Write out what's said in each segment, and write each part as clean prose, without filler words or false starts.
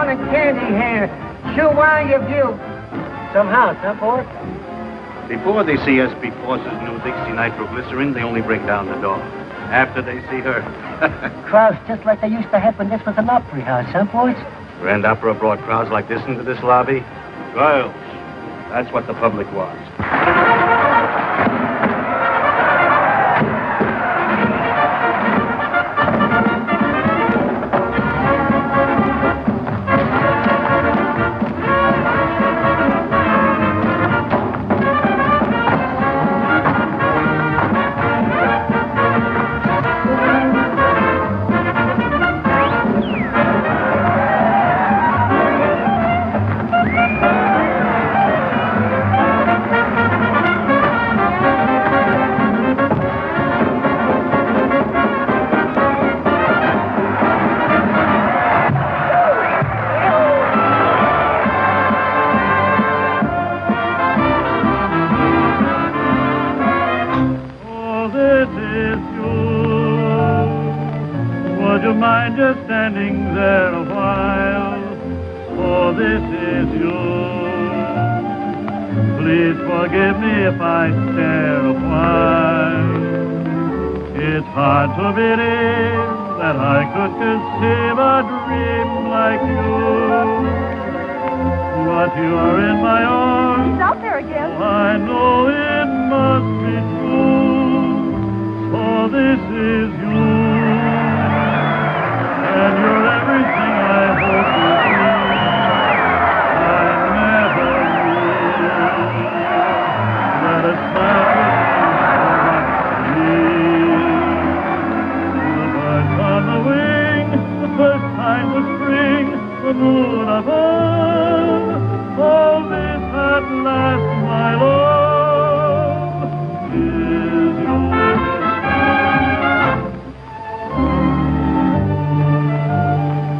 cotton candy here. Chew while you view. Somehow, huh, boy? Before they see SP Force's new Dixie nitroglycerin, they only break down the door. After they see her. Crowds just like they used to have when this was an opera house, huh, boys? Grand Opera brought crowds like this into this lobby. Girls. That's what the public wants.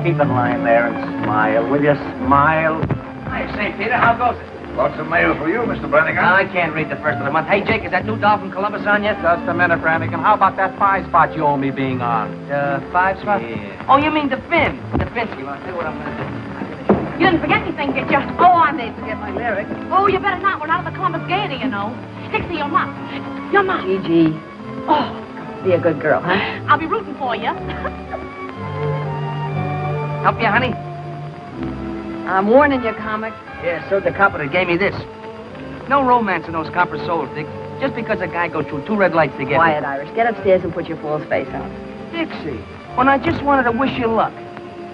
Keep in line there and smile, will you? Smile. Hi, St. Peter. How goes it? Lots of mail for you, Mr. Brannigan. I can't read the first of the month. Hey, Jake, is that new doll from Columbus on yet? Just a minute, Brannigan. How about that 5 spot you owe me being on? 5 spot? Yeah. Oh, you mean the Finn. The Finsky. Well, I'll tell you what I'm going to do. You didn't forget anything, did you? Oh, I may forget my lyrics. Oh, you better not. We're out of the Columbus Gaiety, you know. Dixie, your mom. Your mom. Gigi. Oh, Be a good girl, huh? I'll be rooting for you. Help you, honey? I'm warning you, comic. Yeah, so the copper that gave me this. No romance in those copper souls, Dick. Just because a guy goes through 2 red lights to get Quiet, Irish. Get upstairs and put your fool's face on. Dixie, when I just wanted to wish you luck.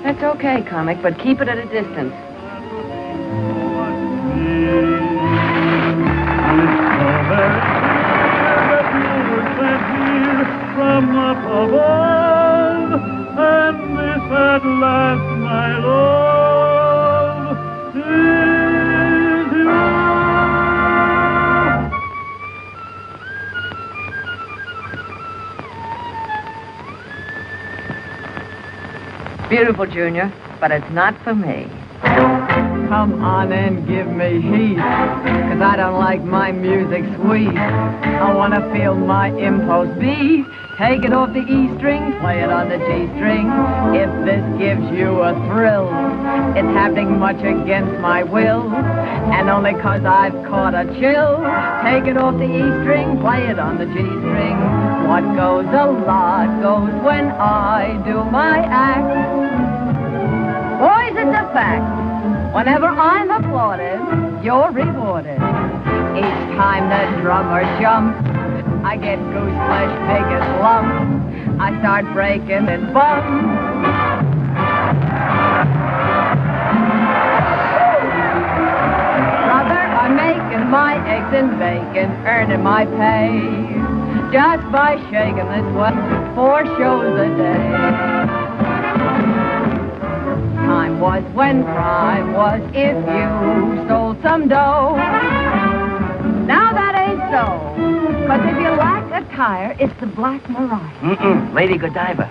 That's okay, comic, but keep it at a distance. From up above, and this at last, my love, is you. Beautiful, Junior, but it's not for me. Come on and give me heat, 'cause I don't like my music sweet. I want to feel my impulse beat. Take it off the E string, play it on the G string. If this gives you a thrill, it's happening much against my will, and only 'cause I've caught a chill. Take it off the E string, play it on the G string. What goes a lot goes when I do my act. Boys, it's a fact. Whenever I'm applauded, you're rewarded. Each time the drummer jumps, I get goose flesh big as lump. I start breaking and bump. Brother, I'm making my eggs and bacon, earning my pay, just by shaking this way 4 shows a day. Time was when crime was if you stole some dough. Now that ain't so. 'Cause if you lack a tire, it's the Black Mariah. Lady Godiva.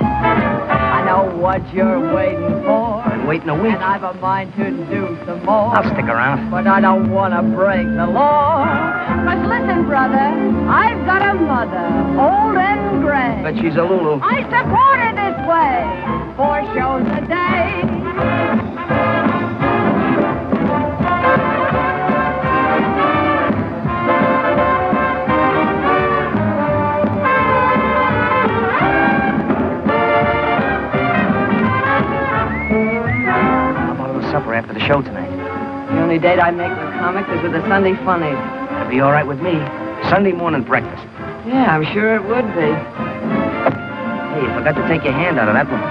I know know what you're waiting for. I'm waiting a week. And I've a mind to do some more. I'll stick around. But I don't want to break the law. But listen, brother, I've got a mother, old and gray. But she's a Lulu. I support her this way. 4 shows a day. Supper after the show tonight. The only date I make with comics is with the Sunday Funnies. That'll be all right with me. Sunday morning breakfast. Yeah, I'm sure it would be. Hey, you forgot to take your hand out of that one.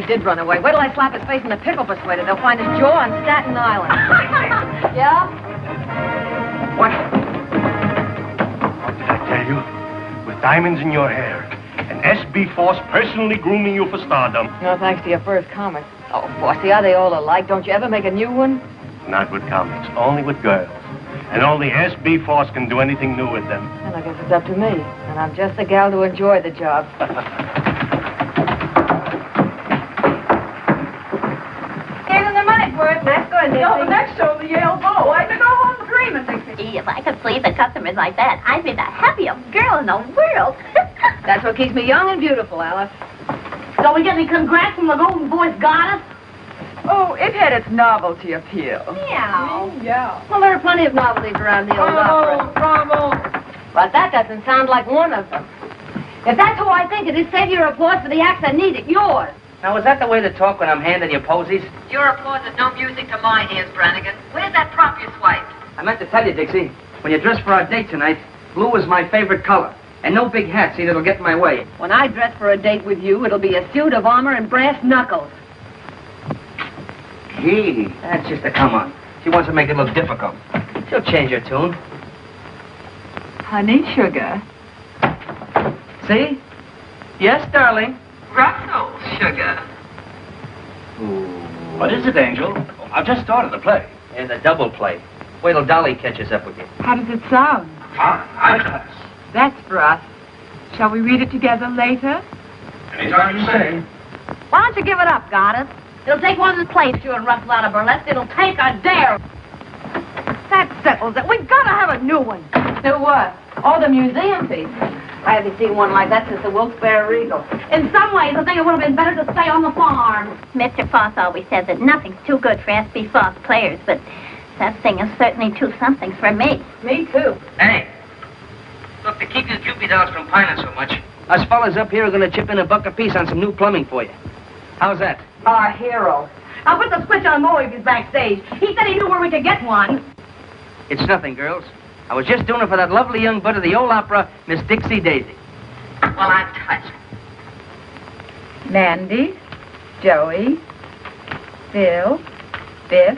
Did run away. Wait till I slap his face in the pickle persuader. They'll find his jaw on Staten Island. Yeah? What? What did I tell you? With diamonds in your hair. An SB force personally grooming you for stardom. No, thanks to your first comic. Oh, bossy, are they all alike? Don't you ever make a new one? Not with comics, only with girls. And only SB force can do anything new with them. Well, I guess it's up to me. And I'm just the gal to enjoy the job. Next one, Dixie. No, the next show, the Yale Bow. I could go home dreaming, Dixie. Gee, if I could please the customers like that, I'd be the happiest girl in the world. That's what keeps me young and beautiful, Alice. So we get any congrats from the Golden Voice Goddess? Oh, it had its novelty appeal. Meow. Yeah. Well, there are plenty of novelties around the old opera. Bravo. But that doesn't sound like one of them. If that's who I think it is, save your applause for the acts that need it. Yours. Now, is that the way to talk when I'm handing you posies? Your applause is no music to my ears, Brannigan. Where's that prop you swiped? I meant to tell you, Dixie, when you dress for our date tonight, blue is my favorite color. And no big hat, see, that'll get in my way. When I dress for a date with you, it'll be a suit of armor and brass knuckles. Gee, that's just a come on. She wants to make it look difficult. She'll change her tune. Honey sugar. See? Yes, darling. Russell sugar. What is it, Angel? I've just started the play. And a double play. Wait till Dolly catches up with you. How does it sound? High class. That's for us. Shall we read it together later? Anytime you say. Why don't you give it up, Goddess? It'll take one of the plays you and Russell out of Burlesque. It'll take a dare. That settles it. We've got to have a new one. New what? Oh, the museum piece. I haven't seen one like that since the Wilkes-Barre Regal. In some ways, I think it would have been better to stay on the farm. Mr. Foss always says that nothing's too good for S.B. Foss players, but that thing is certainly too something for me. Me too. Hey. Look, to keep you Cupid dolls from pining so much, us fellas up here are going to chip in $1 apiece on some new plumbing for you. How's that? Our hero. I'll put the switch on Moe if he's backstage. He said he knew where we could get one. It's nothing, girls. I was just doing it for that lovely young bud of the old opera, Miss Dixie Daisy. Well, I'm touched. Mandy, Joey, Bill, Biff.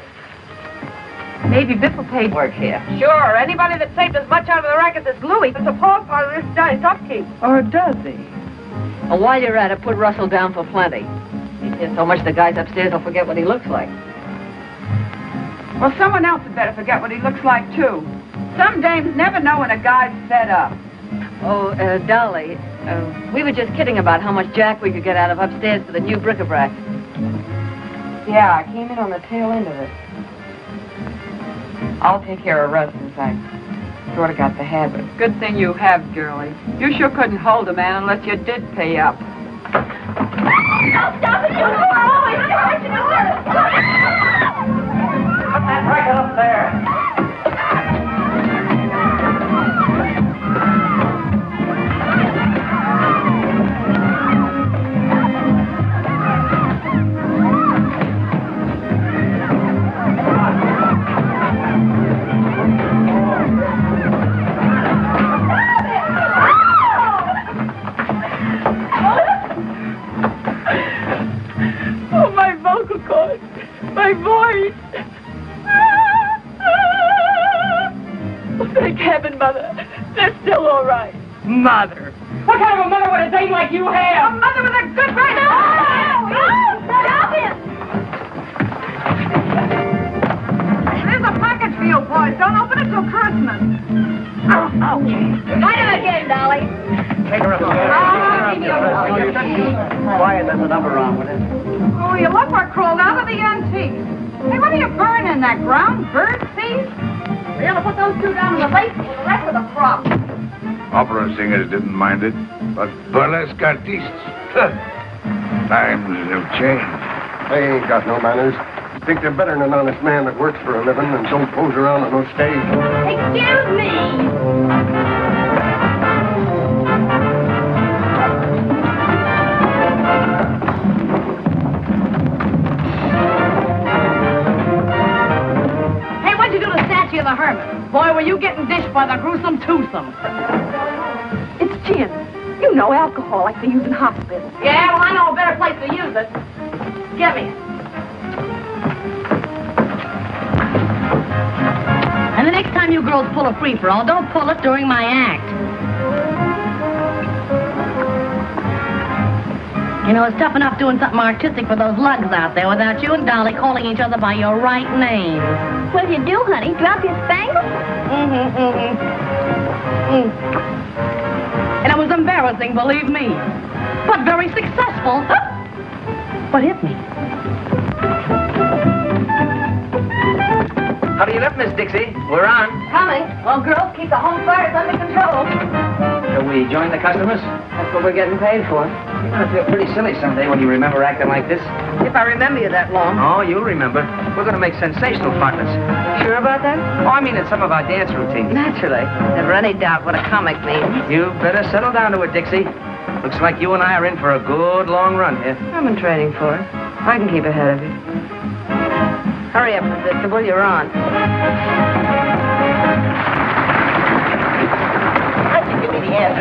Maybe Biff will pay work here. Sure. Anybody that saved as much out of the racket as Louis is a part of this guy's upkeep. Or does he? Well, while you're at it, put Russell down for plenty. He's here so much the guys upstairs will forget what he looks like. Well, someone else had better forget what he looks like, too. Some dames never know when a guy's fed up. Oh, Dolly, we were just kidding about how much jack we could get out of upstairs for the new bric-a-brac. Yeah, I came in on the tail end of it. I'll take care of Russ, since I sort of got the habit. Good thing you have, girlie. You sure couldn't hold a man unless you did pay up. Oh, stop it! You are always trying to do it! Put that racket up there. Mother. What kind of a mother would a dame like you have? A mother with a good right. Stop it! There's a package for you boys. Don't open it till Christmas. Light it again, Dolly. Take her up. Quiet, there's a number wrong with it. Oh, you look what crawled out of the antique. Hey, what are you burning, that ground bird seed? We're going to put those two down in the lake with the rest of the crop. Opera singers didn't mind it, but burlesque artistes, times have changed. They ain't got no manners. Think they're better than an honest man that works for a living and don't pose around on no stage. Excuse me. Hey, what'd you do to the statue of the hermit? Boy, were you getting dished by the gruesome twosome. It's gin. You know, alcohol like they use in hospitals. Yeah, well, I know a better place to use it. Give me it. And the next time you girls pull a free-for-all, don't pull it during my act. You know, it's tough enough doing something artistic for those lugs out there without you and Dolly calling each other by your right name. What'd you do, honey? Drop your spangles? And it was embarrassing, believe me. But very successful. What hit me? How do you look, Miss Dixie? We're on. Coming. Well, girls, keep the home fires under control. Shall we join the customers? That's what we're getting paid for. You're going to feel pretty silly someday when you remember acting like this. If I remember you that long. Oh, you'll remember. We're going to make sensational partners. Sure about that? Oh, I mean, in some of our dance routines. Naturally. Never any doubt what a comic means. You better settle down to it, Dixie. Looks like you and I are in for a good long run here. I've been training for it. I can keep ahead of you. Hurry up, sister. Well, you're on. How'd you give me the answer?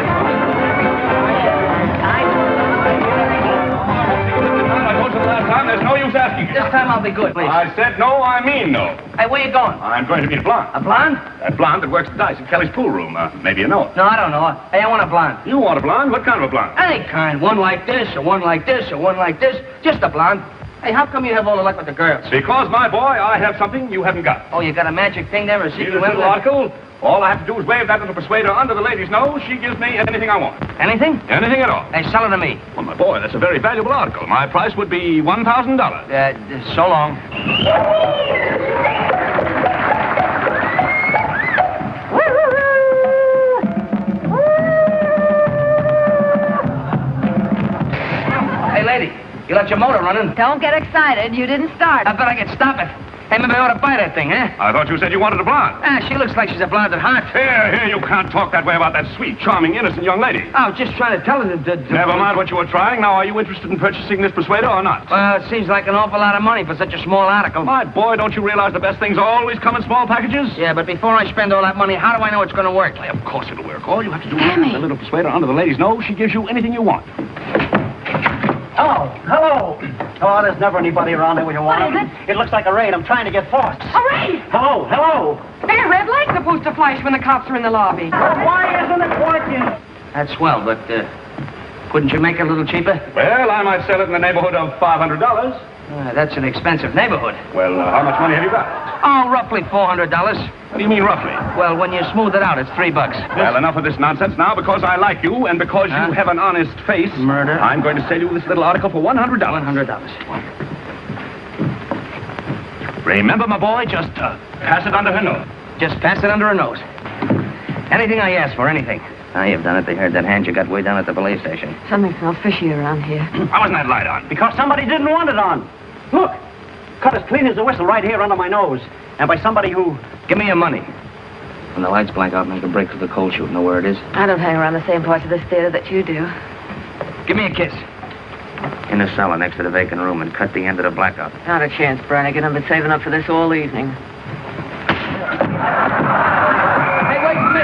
I told you the last time, there's no use asking you. This time I'll be good, please. I said no, I mean no. Hey, where you going? I'm going to meet a blonde. A blonde? That blonde that works the dice in Kelly's pool room. Maybe you know it. No, I don't know. Hey, I want a blonde. You want a blonde? What kind of a blonde? Any kind. One like this, or one like this, or one like this. Just a blonde. Hey, how come you have all the luck with the girls? Because, my boy, I have something you haven't got. Oh, you got a magic thing there, or See this little article? All I have to do is wave that little persuader under the lady's nose. She gives me anything I want. Anything? Anything at all. Hey, sell it to me. Well, my boy, that's a very valuable article. My price would be $1,000. So long. Hey, lady, you left your motor running. Don't get excited. You didn't start. I bet I can stop it. Hey, maybe I ought to buy that thing, huh? I thought you said you wanted a blonde. She looks like she's a blonde at heart. Here, you can't talk that way about that sweet, charming, innocent young lady. I was just trying to tell her that... Never mind what you were trying. Now, are you interested in purchasing this persuader or not? Well, it seems like an awful lot of money for such a small article. My boy, don't you realize the best things always come in small packages? Yeah, but before I spend all that money, how do I know it's going to work? Why, of course it'll work. All you have to do is put the little persuader under the lady's nose. She gives you anything you want. Oh, hello. Oh, there's never anybody around here when you want What them. is it? It looks like a raid. I'm trying to get forced. A raid! Hello, hello. Hey, a red light's supposed to flash when the cops are in the lobby. Why isn't it working? That's swell, but couldn't you make it a little cheaper? Well, I might sell it in the neighborhood of $500. That's an expensive neighborhood. Well, how much money have you got? Oh, roughly $400. What do you mean, roughly? Well, when you smooth it out, it's $3. Well, enough of this nonsense now, because I like you, and because you have an honest face. Murder. I'm going to sell you this little article for $100. $100. Remember, my boy, just pass it under her nose. Just pass it under her nose. Anything I ask for, anything. Now you've done it. They heard that hand you got way down at the police station. Something smells fishy around here. Why wasn't that light on? Because somebody didn't want it on. Look, cut as clean as a whistle right here under my nose. And by somebody who... Give me your money. When the lights blank out, make a break for the cold chute. Know where it is? I don't hang around the same parts of this theater that you do. Give me a kiss. In the cellar next to the vacant room and cut the end of the blackout. Not a chance, Brannigan. I've been saving up for this all evening. Hey, wait for me.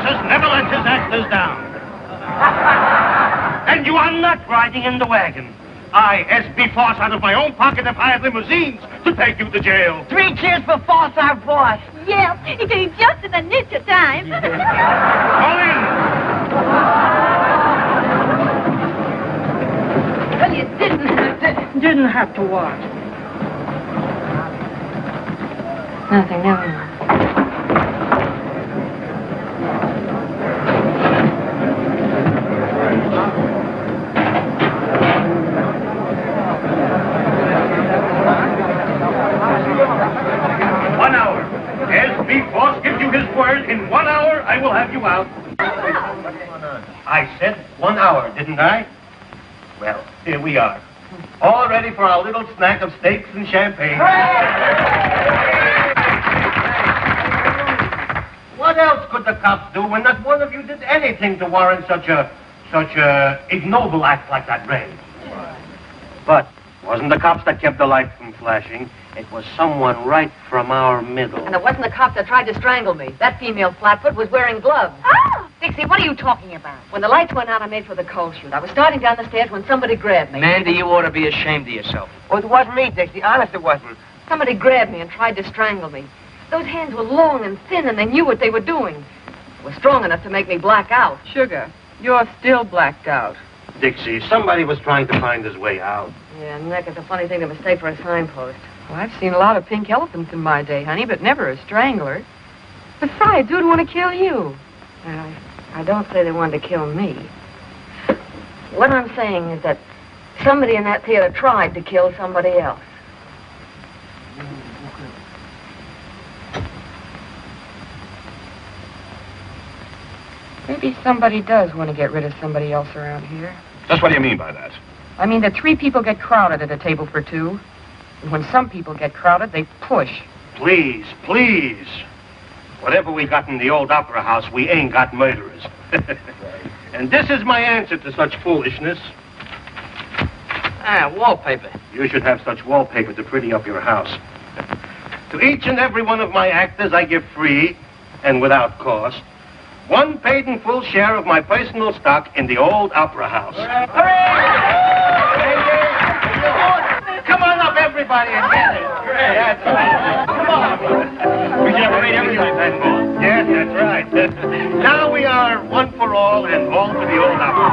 has never let his actors down. And you are not riding in the wagon. I, S.B. Foss, out of my own pocket, have hired limousines to take you to jail. 3 cheers for Foss, our boss. Yes, he came just in the nick of time. Call in. Well, you didn't have to watch. Nothing, never mind. In 1 hour, I will have you out. I said 1 hour, didn't I? Well, here we are. All ready for our little snack of steaks and champagne. What else could the cops do when not one of you did anything to warrant such a ignoble act like that raid? But it wasn't the cops that kept the light from flashing. It was someone right from our middle. And it wasn't the cop that tried to strangle me. That female flatfoot was wearing gloves. Oh! Dixie, what are you talking about? When the lights went out, I made for the coal chute. I was starting down the stairs when somebody grabbed me. Mandy, you ought to be ashamed of yourself. Oh, it wasn't me, Dixie. Honest, it wasn't. Somebody grabbed me and tried to strangle me. Those hands were long and thin, and they knew what they were doing. It was strong enough to make me black out. Sugar, you're still blacked out. Dixie, somebody was trying to find his way out. Yeah, Nick, it's a funny thing to mistake for a signpost. Well, I've seen a lot of pink elephants in my day, honey, but never a strangler. Besides, who'd want to kill you? Well, I don't say they wanted to kill me. What I'm saying is that somebody in that theater tried to kill somebody else. Maybe somebody does want to get rid of somebody else around here. Just what do you mean by that? I mean that 3 people get crowded at a table for 2. And when some people get crowded, they push. Please, please. Whatever we got in the old opera house, we ain't got murderers. And this is my answer to such foolishness. Wallpaper. You should have such wallpaper to pretty up your house. To each and every one of my actors, I give free, and without cost, 1 paid in full share of my personal stock in the old opera house. Come on up, everybody, and get it. That's right. Come on. We should have made everything. Yes, that's right. Now we are one for all and all for the old opera.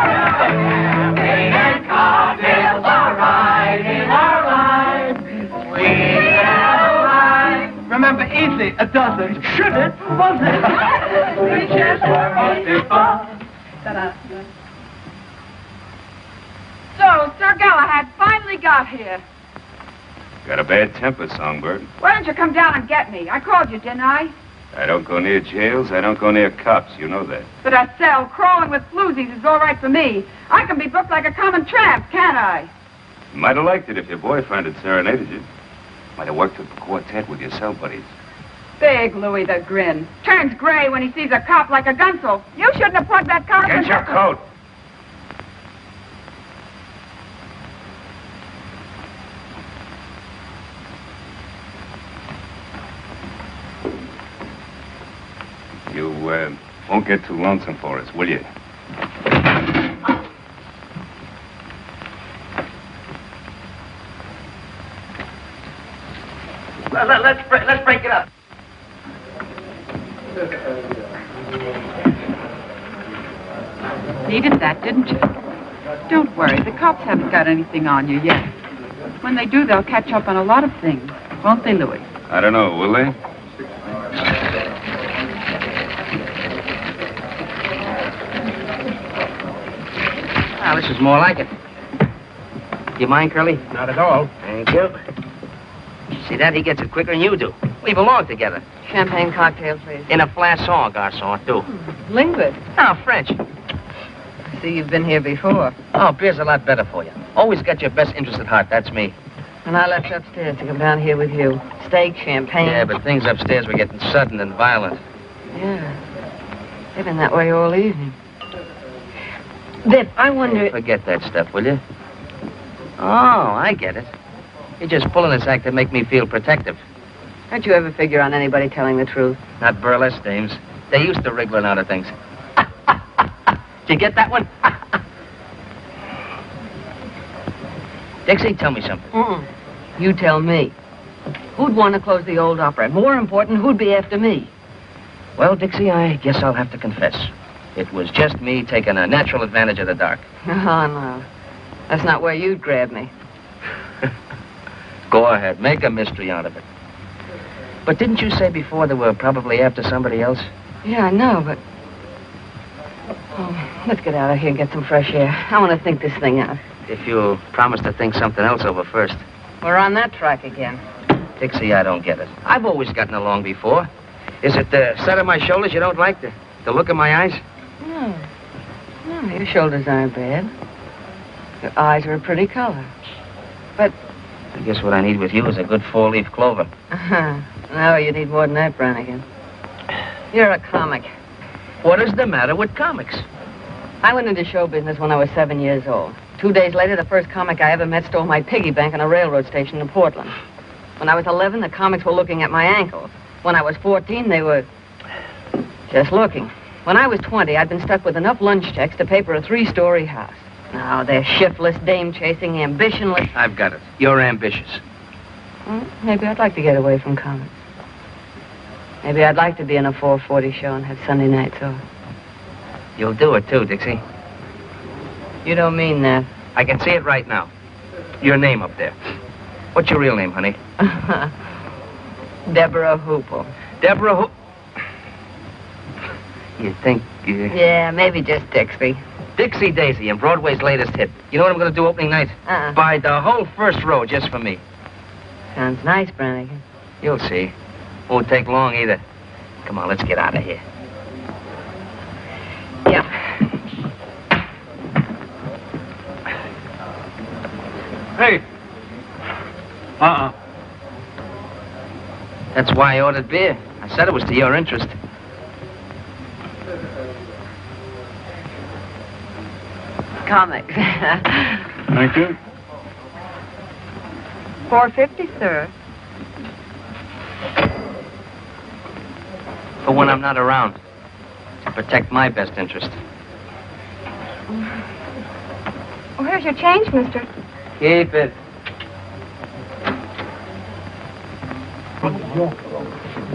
Champagne and cocktails are right in our lives. Sweet and light. Remember, easily, a dozen. Should it? Was it? 3 cheers for Mr. So, Sir Galahad finally got here. Got a bad temper, Songbird. Why don't you come down and get me? I called you, didn't I? I don't go near jails. I don't go near cops. You know that. But a cell crawling with floozies is all right for me. I can be booked like a common tramp, can't I? You might have liked it if your boyfriend had serenaded you. Might have worked with the quartet with your cell buddies. Big Louis the Grin. Turns gray when he sees a cop like a Gunsel. You shouldn't have plugged that car. Get your coat. You won't get too lonesome for us, will you? Let's break it up. Needed that, didn't you? Don't worry, the cops haven't got anything on you yet. When they do, they'll catch up on a lot of things. Won't they, Louis? I don't know, will they? This is more like it. Do you mind, Curly? Not at all. Thank you. See that? He gets it quicker than you do. We belong together. Champagne cocktail, please. In a flasson, garçon, too. Linguist. Oh, French. See, you've been here before. Oh, beer's a lot better for you. Always got your best interest at heart. That's me. And I left upstairs to come down here with you. Steak, champagne. Yeah, but things upstairs were getting sudden and violent. Yeah. They've been that way all evening. Viv, I wonder... Forget that stuff, will you? Oh, I get it. You're just pulling this act to make me feel protective. Don't you ever figure on anybody telling the truth? Not burlesque dames. They used to wriggling out of things. Did you get that one? Dixie, tell me something. You tell me. Who'd want to close the old opera? More important, who'd be after me? Well, Dixie, I guess I'll have to confess. It was just me taking a natural advantage of the dark. Oh, no. That's not where you'd grab me. Go ahead. Make a mystery out of it. But didn't you say before they were probably after somebody else? Yeah, I know, but... Oh, let's get out of here and get some fresh air. I want to think this thing out. If you'll promise to think something else over first. We're on that track again. Dixie, I don't get it. I've always gotten along before. Is it the set of my shoulders you don't like? The look in my eyes? No. No, your shoulders aren't bad. Your eyes are a pretty color. But... I guess what I need with you is a good four-leaf clover. No, you need more than that, Brannigan. You're a comic. What is the matter with comics? I went into show business when I was 7 years old. 2 days later, the first comic I ever met stole my piggy bank on a railroad station in Portland. When I was 11, the comics were looking at my ankles. When I was 14, they were just looking. When I was 20, I'd been stuck with enough lunch checks to pay for a 3-story house. Now, they're shiftless, dame-chasing, ambitionless. I've got it. You're ambitious. Well, maybe I'd like to get away from comics. Maybe I'd like to be in a 4:40 show and have Sunday nights off. You'll do it, too, Dixie. You don't mean that. I can see it right now. Your name up there. What's your real name, honey? Deborah Hoople. Deborah Hoople? You think... Yeah, maybe just Dixie. Dixie Daisy and Broadway's latest hit. You know what I'm going to do opening night? Buy the whole first row just for me. Sounds nice, Brannigan. You'll see. Won't take long either. Come on, let's get out of here. Yeah. Hey. That's why I ordered beer. I said it was to your interest. Comics. Thank you. $4.50, sir. For when I'm not around. To protect my best interest. Where's your change, mister? Keep it.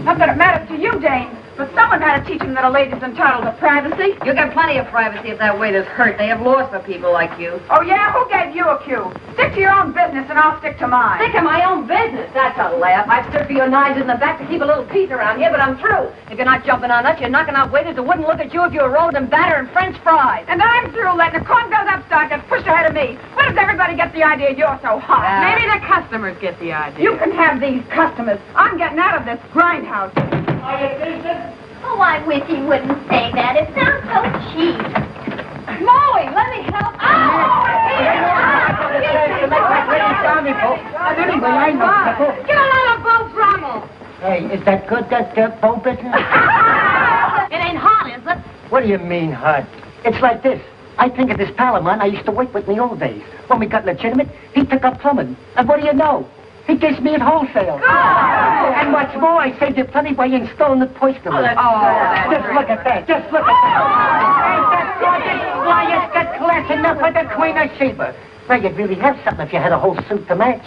Not that it matters to you, Jane, but someone had to teach him that a lady's entitled to privacy. You get plenty of privacy if that waiter's hurt. They have laws for people like you. Oh, yeah? Who gave you a cue? Stick to your own business and I'll stick to mine. Stick to my own business. That's a laugh. I've stood for your knives in the back to keep a little peace around here, but I'm through. If you're not jumping on us, you're knocking out waiters who wouldn't look at you if you were rolled in batter and French fries. And I'm through letting a corn-fed upstart get pushed ahead of me. When does everybody get the idea you're so hot? Maybe the customers get the idea. You can have these customers. I'm getting out of this grindhouse. Are you decent? Oh, I wish he wouldn't say that. It sounds so cheap. Molly, let me help. Anyway, I know. Get a lot of Bo Brummel. Hey, is that good, that bow business? It ain't hot, is it? What do you mean, hard? It's like this. I think of this pal of mine I used to work with in the old days. When we got legitimate, he took up plumbing. And what do you know? He gives me at wholesale. And what's more, I saved you plenty by installing the oyster room. Just look at that. Just look at that. Ain't that gorgeous? Why, it's got class enough for the Queen of Sheba. Well, you'd really have something if you had a whole suit to match.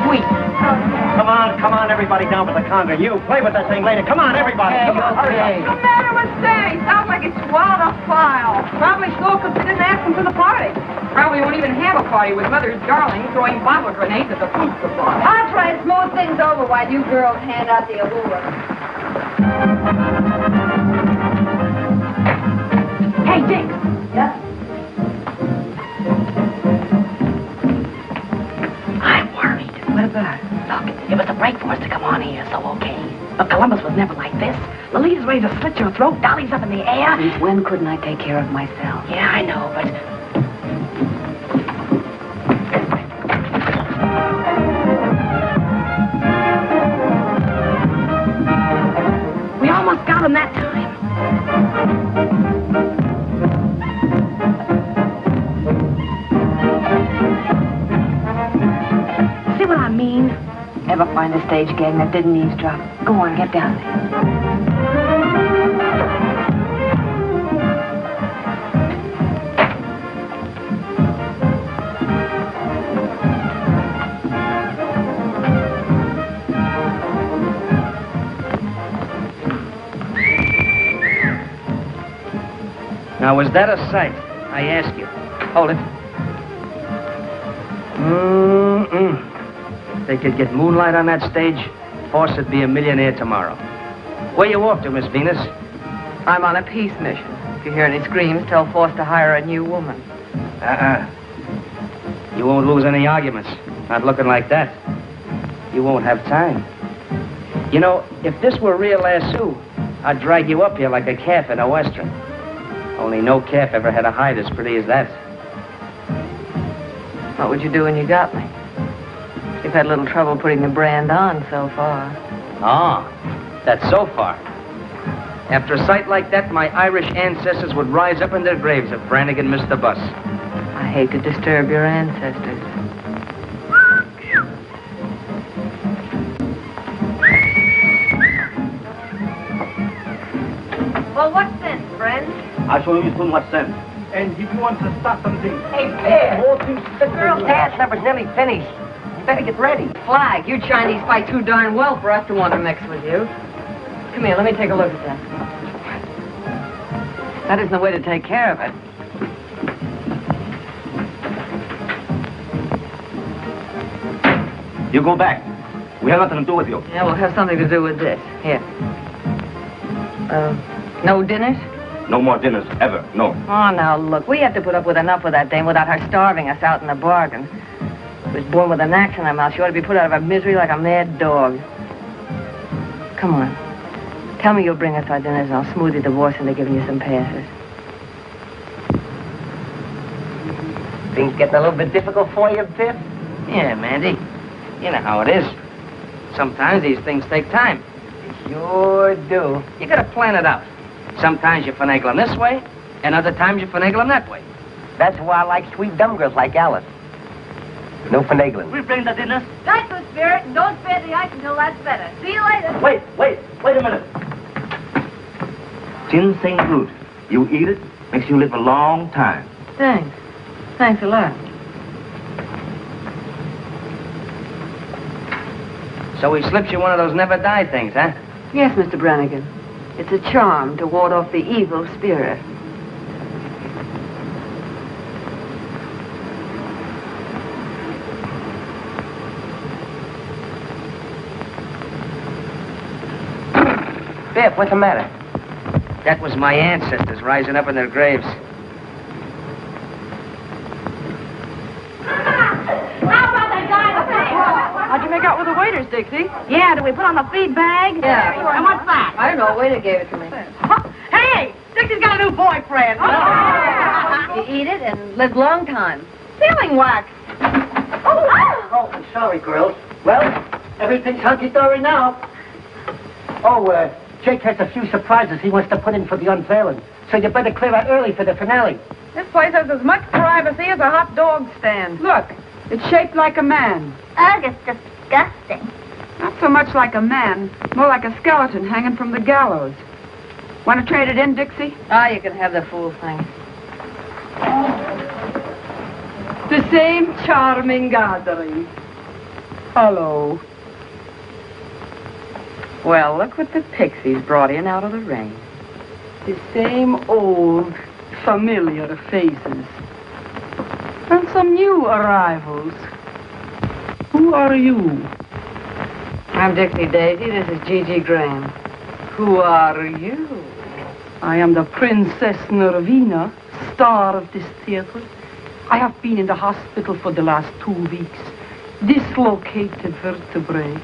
Sweet. Come on, everybody down to the conga. You play with that thing later. Come on, everybody. Come on, hurry up. What's the matter with Stanny? Sounds like he swallowed a file. Probably so, because they didn't ask him to the party. Probably won't even have a party with Mother's darling throwing bottle grenades at the food supply. I'll try and smooth things over while you girls hand out the allure. Hey, Dix. Yeah? I'm worried. What about? Look, it was a break for us to come on here, so okay. But Columbus was never like this. Lolita's ready to slit your throat, Dolly's up in the air. Since when couldn't I take care of myself? Yeah, I know, but... We almost got him that time. See what I mean? Ever find a stage gang that didn't eavesdrop? Go on, get down there. Now, was that a sight? I ask you. Hold it. If they could get moonlight on that stage, Force would be a millionaire tomorrow. Where you off to, Miss Venus? I'm on a peace mission. If you hear any screams, tell Force to hire a new woman. You won't lose any arguments. Not looking like that. You won't have time. You know, if this were real lasso, I'd drag you up here like a calf in a western. Only no calf ever had a hide as pretty as that. What would you do when you got me? You've had a little trouble putting the brand on so far. Ah, that's so far. After a sight like that, my Irish ancestors would rise up in their graves if Brannigan missed the bus. I hate to disturb your ancestors. Well, what's this, friend? I'll show you too much sense. And if you want to start something... Hey, Bear! The girl's dance number's nearly finished. You better get ready. Flag, you Chinese fight too darn well for us to want to mix with you. Come here, let me take a look at that. That isn't the way to take care of it. You go back. We have nothing to do with you. Yeah, we'll have something to do with this. Here. No dinners? No more dinners, ever. No. Oh, now, look, we have to put up with enough with that dame without her starving us out in the bargain. She was born with an axe in her mouth. She ought to be put out of her misery like a mad dog. Come on. Tell me you'll bring us our dinners and I'll smooth your divorce into giving you some passes. Things getting a little bit difficult for you, Biff? Yeah, Mandy. You know how it is. Sometimes these things take time. Sure do. You gotta plan it out. Sometimes you finagle them this way, and other times you finagle them that way. That's why I like sweet dumb girls like Alice. No finagling. We bring the dinners. Nice good spirit, and don't spare the ice until that's better. See you later. Wait a minute. Ginseng root. You eat it, makes you live a long time. Thanks. Thanks a lot. So he slips you one of those never die things, huh? Yes, Mr. Brannigan. It's a charm to ward off the evil spirit. Biff, what's the matter? That was my ancestors rising up in their graves. How'd you make out with the waiters, Dixie? Yeah, do we put on the feed bag? Yeah. And what's that? I don't know. Waiter gave it to me. Hey, Dixie's got a new boyfriend. You eat it and live long time. Sealing wax. Oh, I'm sorry, girls. Well, everything's hunky-dory now. Oh, Jake has a few surprises he wants to put in for the unveiling. So you better clear out early for the finale. This place has as much privacy as a hot dog stand. Look, it's shaped like a man. Ugh, it's disgusting. Not so much like a man, more like a skeleton hanging from the gallows. Want to trade it in, Dixie? Ah, you can have the fool thing. The same charming gathering. Hello. Well, look what the pixies brought in out of the rain. The same old, familiar faces. And some new arrivals. Who are you? I'm Dixie Daisy. This is Gigi Graham. Who are you? I am the Princess Nervina, star of this theater. I have been in the hospital for the last 2 weeks. Dislocated vertebrae.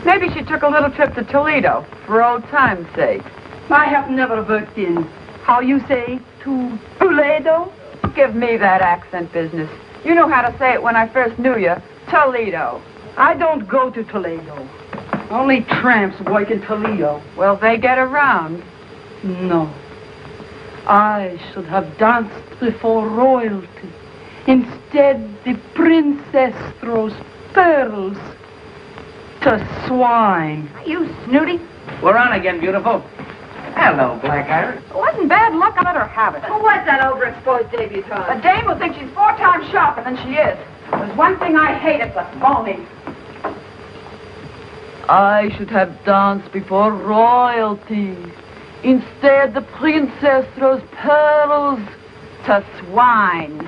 Maybe she took a little trip to Toledo, for old time's sake. I have never worked in, how you say, to Toledo? Don't give me that accent business. You know how to say it when I first knew you. Toledo. I don't go to Toledo. Only tramps work in Toledo. Well, they get around. No. I should have danced before royalty. Instead, the princess throws pearls to swine. You snooty. We're on again, beautiful. Hello, Black Iris. It wasn't bad luck. I let her have it. Who was that overexposed debutante? A dame will think she's 4 times sharper than she is. There's one thing I hate, it's a phony. I should have danced before royalty. Instead, the princess throws pearls to swine.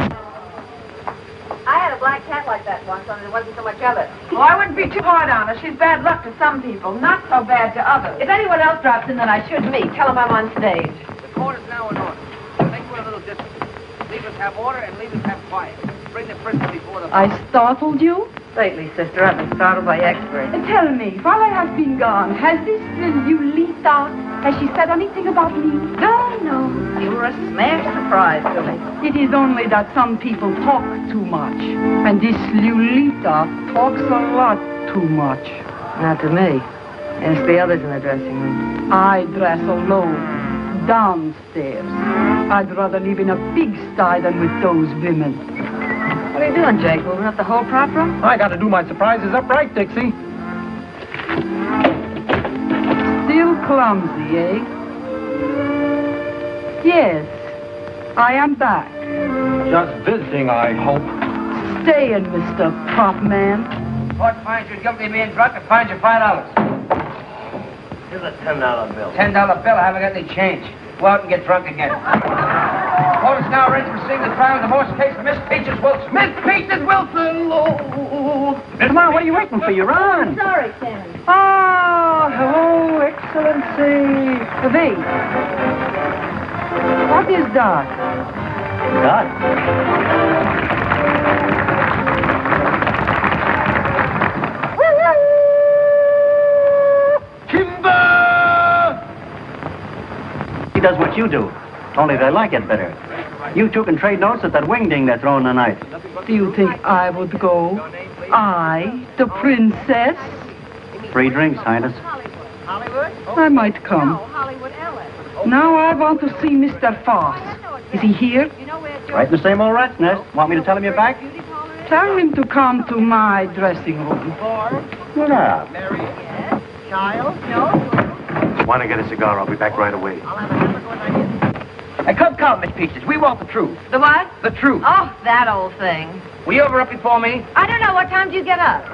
I had a black cat like that once, and there wasn't so much of it. Well, I wouldn't be too hard on her. She's bad luck to some people, not so bad to others. If anyone else drops in, then I should me. Tell them I'm on stage. The court is now in order. Make for a little distance. Leave us have order and leave us have quiet. Bring the prisoner before the... I startled you? Lately, sister, I've been startled by experts. Tell me, while I have been gone, has this Lulita, has she said anything about me? No. You were a smash surprise to me. It is only that some people talk too much. And this Lulita talks a lot too much. Not to me. Ask the others in the dressing room. I dress alone, downstairs. I'd rather live in a pigsty than with those women. What are you doing, Jake? Moving up the whole prop room? I got to do my surprises up right, Dixie. Still clumsy, eh? Yes, I am back. Just visiting, I hope. Staying, Mr. Prop Man. Court finds you guilty of being drunk and fines you $5. Here's a $10 bill. $10 bill, I haven't got any change. Go out and get drunk again. Court is now ready to proceed the trial of the divorce case of Miss Peaches Wilson. Miss Peaches Wilson! Oh. Come on, what are you waiting for? You're on. Sorry, Sam. Ah, hello, Excellency. V. What is that? God. He does what you do, only they like it better. You two can trade notes at that wingding they're throwing tonight. Do you think I would go? I, the princess? Free drinks, Highness. I might come. Now I want to see Mr. Foss. Is he here? Right in the same old rat's nest. Want me to tell him you're back? Tell him to come to my dressing room. What up? Child? No. Why don't I get a cigar? I'll be back right away. Come, Miss Peaches. We want the truth. The what? The truth. Oh, that old thing. Were you ever up before me? I don't know. What time did you get up?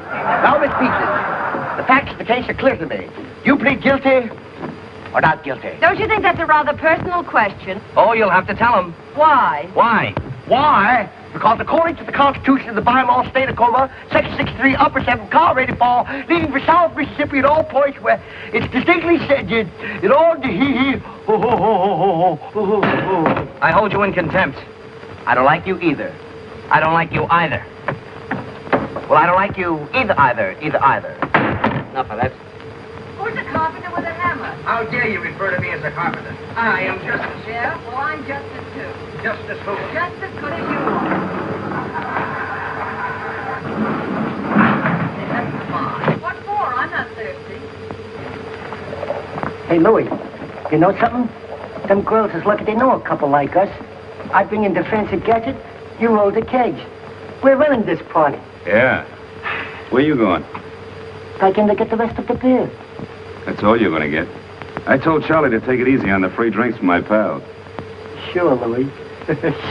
Now, Miss Peaches, the facts of the case are clear to me. You plead guilty or not guilty? Don't you think that's a rather personal question? Oh, you'll have to tell him. Why? Why? Why? Because according to the Constitution of the bylaw state of Coma, Section 63, Upper 7, car rated fall, leading for South Mississippi at all points where it's distinctly said it all I hold you in contempt. I don't like you either. I don't like you either. Well, I don't like you either. Enough of that. Who's a carpenter with a hammer? How dare you refer to me as a carpenter? I am Justice. Yeah? Well, I'm Justice, too. Justice who? Just as good as you are. What for? I'm not thirsty. Hey, Louie, you know something? Them girls is lucky they know a couple like us. I bring in the fancy gadget, you roll the kegs. We're running this party. Yeah. Where you going? Back in to get the rest of the beer. That's all you're going to get. I told Charlie to take it easy on the free drinks from my pals. Sure, Louie.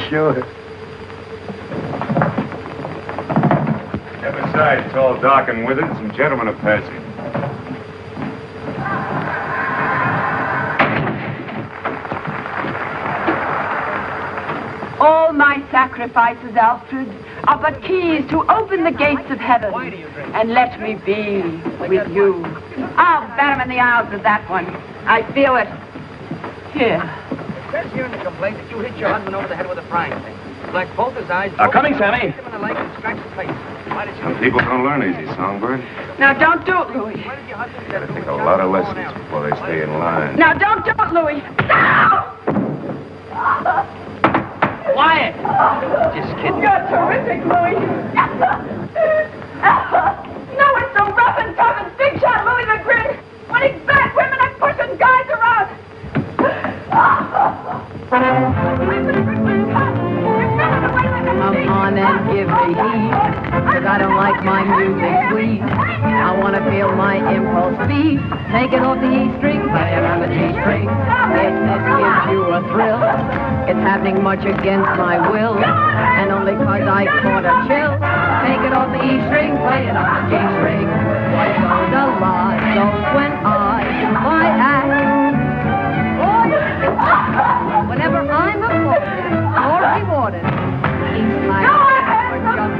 Sure. Step aside, it's all dark and withered. Some gentlemen are passing. All my sacrifices, Alfred, are but keys to open the gates of heaven and let me be with you. I'll bat him in the eyes with that one. I feel it. Here. It says here in the complaint that you hit your husband over the head with a frying pan. Like both his eyes. Coming, Sammy. Hit him in the leg and scratched his face. Why did you... Some people don't learn easy, Songbird. Now, don't do it, Louis. Why did your husband... Gotta take a lot of lessons before they stay in line. Now, don't do it, Louis. No! Quiet! Just kidding. You're terrific, Louis. No, it's so rough and tough and big shot Louis the Grin. When he's back, women are pushing guys around. Come on and give me heat, 'cause I I don't like my music sweet. I want to feel my impulse beat. Take it off the E string, play it on the G string. If this gives you a thrill, it's happening much against my will, and only 'cause I caught a chill. Take it off the E string, play it on the G string. Why don't a lot? So when I do my act, whenever I'm applauded or rewarded, each time or jump,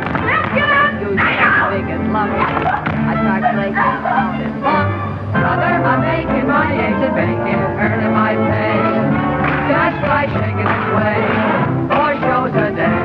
usually as big as lumber, I start breaking out in fun. Brother, I'm making my eggs and bacon, earning my pay, just by shaking it away, 4 shows a day.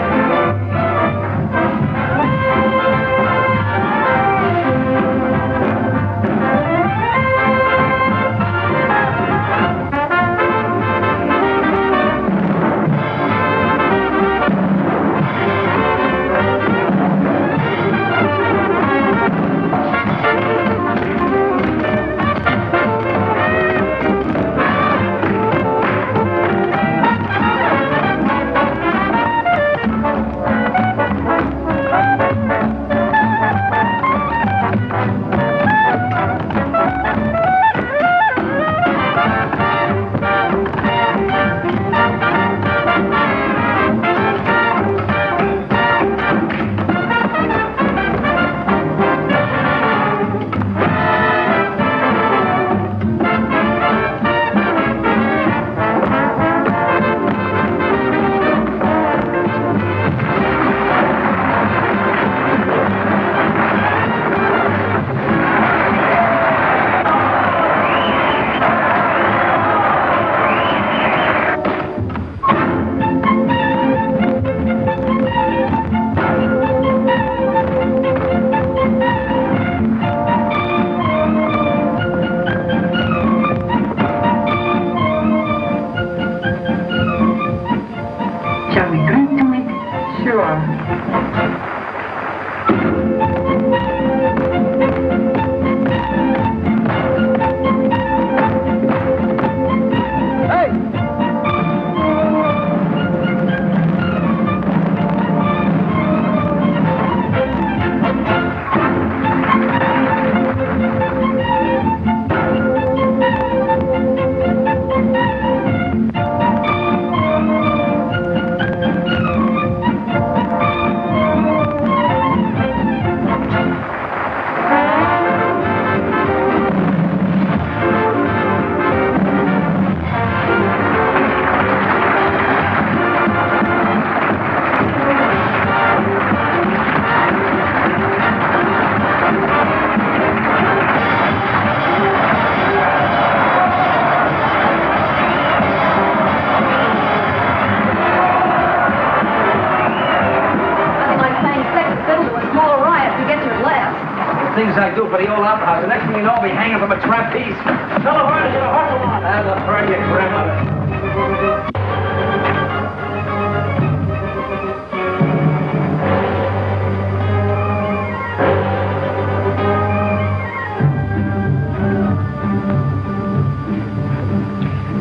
Things I do for the old opera house. The next thing you know, I'll be hanging from a trapeze. Tell the horse to hustle on. That'll burn your grandmother.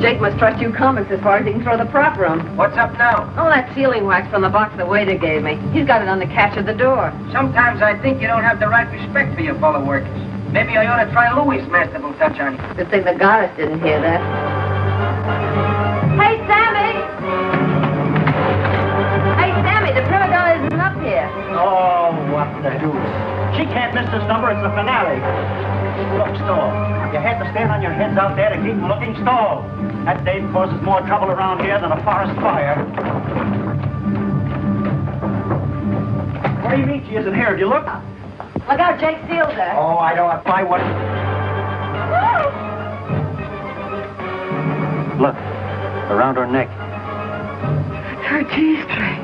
Jake must trust you comics as far as he can throw the prop room. What's up now? Oh, that sealing wax from the box the waiter gave me. He's got it on the catch of the door. Sometimes I think you don't have the right respect for your fellow workers. Maybe I ought to try Louis' masterful touch on you. Good thing the goddess didn't hear that. Hey, Sammy! Hey, Sammy, the prima donna isn't up here. Oh, what the deuce. She can't miss this number. It's the finale. Look, stall. You had to stand on your heads out there to keep them looking. Stall. That dame causes more trouble around here than a forest fire. What do you mean she isn't here? Do you look? Look out, Jake Steele's there. Oh, I don't have my what. Look, around her neck. Her G-string.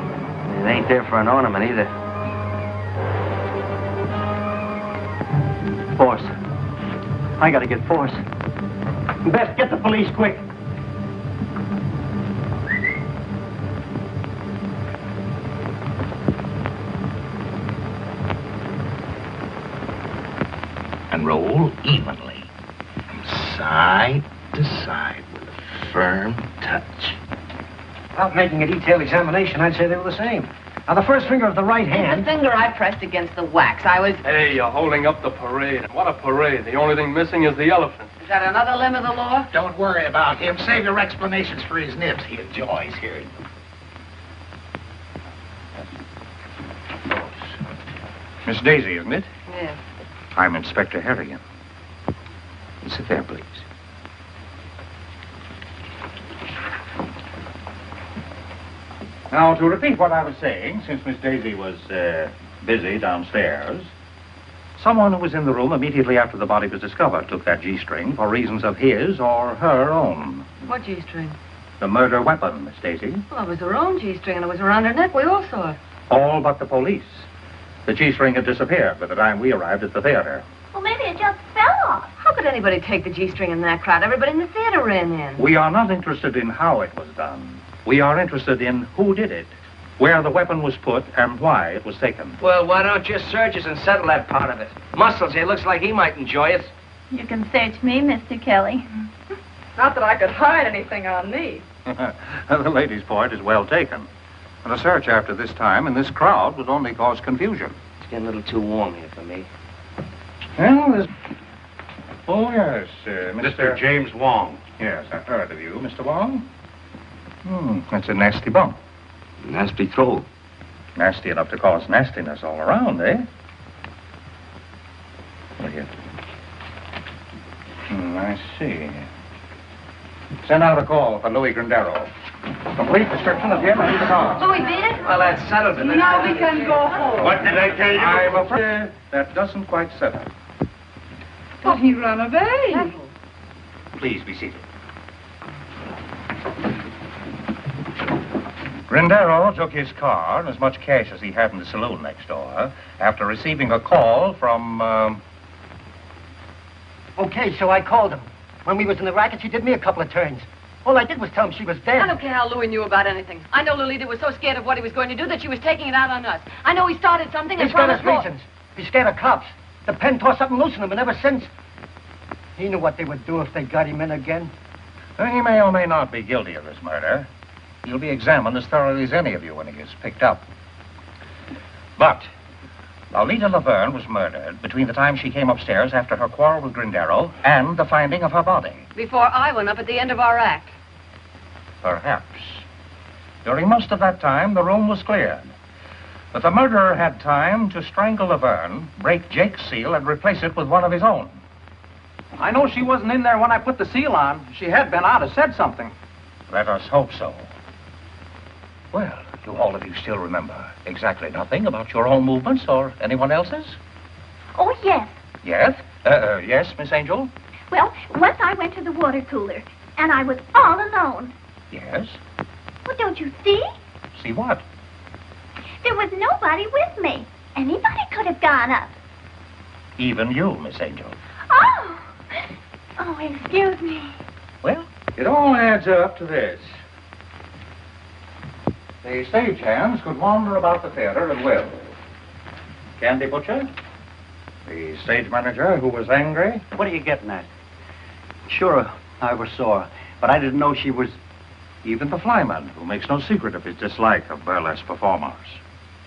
It ain't there for an ornament either. Force. I gotta get Force. Best get the police quick. And roll evenly from side to side with a firm touch. Without making a detailed examination, I'd say they were the same. Now, the first finger of the right hand... The finger I pressed against the wax. I was... Hey, you're holding up the parade. What a parade. The only thing missing is the elephant. Is that another limb of the law? Don't worry about him. Save your explanations for his nibs. He enjoys hearing them. Miss Daisy, isn't it? Yes. I'm Inspector Harrigan. This affair, please. Now, to repeat what I was saying, since Miss Daisy was busy downstairs, someone who was in the room immediately after the body was discovered took that G-string for reasons of his or her own. What G-string? The murder weapon, Miss Daisy. Well, it was her own G-string, and it was around her neck. We all saw it. All but the police. The G-string had disappeared by the time we arrived at the theater. Well, maybe it just fell off. How could anybody take the G-string in that crowd? Everybody in the theater ran in. We are not interested in how it was done. We are interested in who did it, where the weapon was put, and why it was taken. Well, why don't you search us and settle that part of it? Muscles here looks like he might enjoy it. You can search me, Mr. Kelly. Not that I could hide anything on me. The lady's point is well taken. And a search after this time in this crowd would only cause confusion. It's getting a little too warm here for me. Well, there's... Oh, yes, Mr. James Wong. Yes, I've heard of you, Mr. Wong. That's a nasty bump. Nasty throw. Nasty enough to cause nastiness all around, eh? Look here. I see. Send out a call for Louis Grindero. Complete description of him and his car. Louis beat it? Well, that settles it. Now we can go home. What did I tell you? I'm afraid that doesn't quite settle. But he ran away. Please be seated. Grindero took his car and as much cash as he had in the saloon next door after receiving a call from, Okay, so I called him. When we was in the racket, she did me a couple of turns. All I did was tell him she was dead. I don't care how Louis knew about anything. I know Lolita was so scared of what he was going to do that she was taking it out on us. I know he started something and He's got promised his more. reasons. He's scared of cops. The pen tore something loose in him, and ever since, he knew what they would do if they got him in again. Well, he may or may not be guilty of this murder. He'll be examined as thoroughly as any of you when he is picked up. But Lolita Laverne was murdered between the time she came upstairs after her quarrel with Grindero and the finding of her body. Before I went up at the end of our act. Perhaps. During most of that time, the room was cleared. But the murderer had time to strangle Laverne, break Jake's seal, and replace it with one of his own. I know she wasn't in there when I put the seal on. If she had been, I'd have said something. Let us hope so. Well, do all of you still remember exactly nothing about your own movements or anyone else's? Oh, yes. Yes? Yes, Miss Angel? Well, once I went to the water cooler, and I was all alone. Yes? Well, don't you see? See what? There was nobody with me. Anybody could have gone up. Even you, Miss Angel. Oh! Oh, excuse me. Well, it all adds up to this. The stagehands could wander about the theater at will. Candy Butcher, the stage manager who was angry. What are you getting at? Sure, I was sore, but I didn't know she was... Even the flyman, who makes no secret of his dislike of burlesque performers.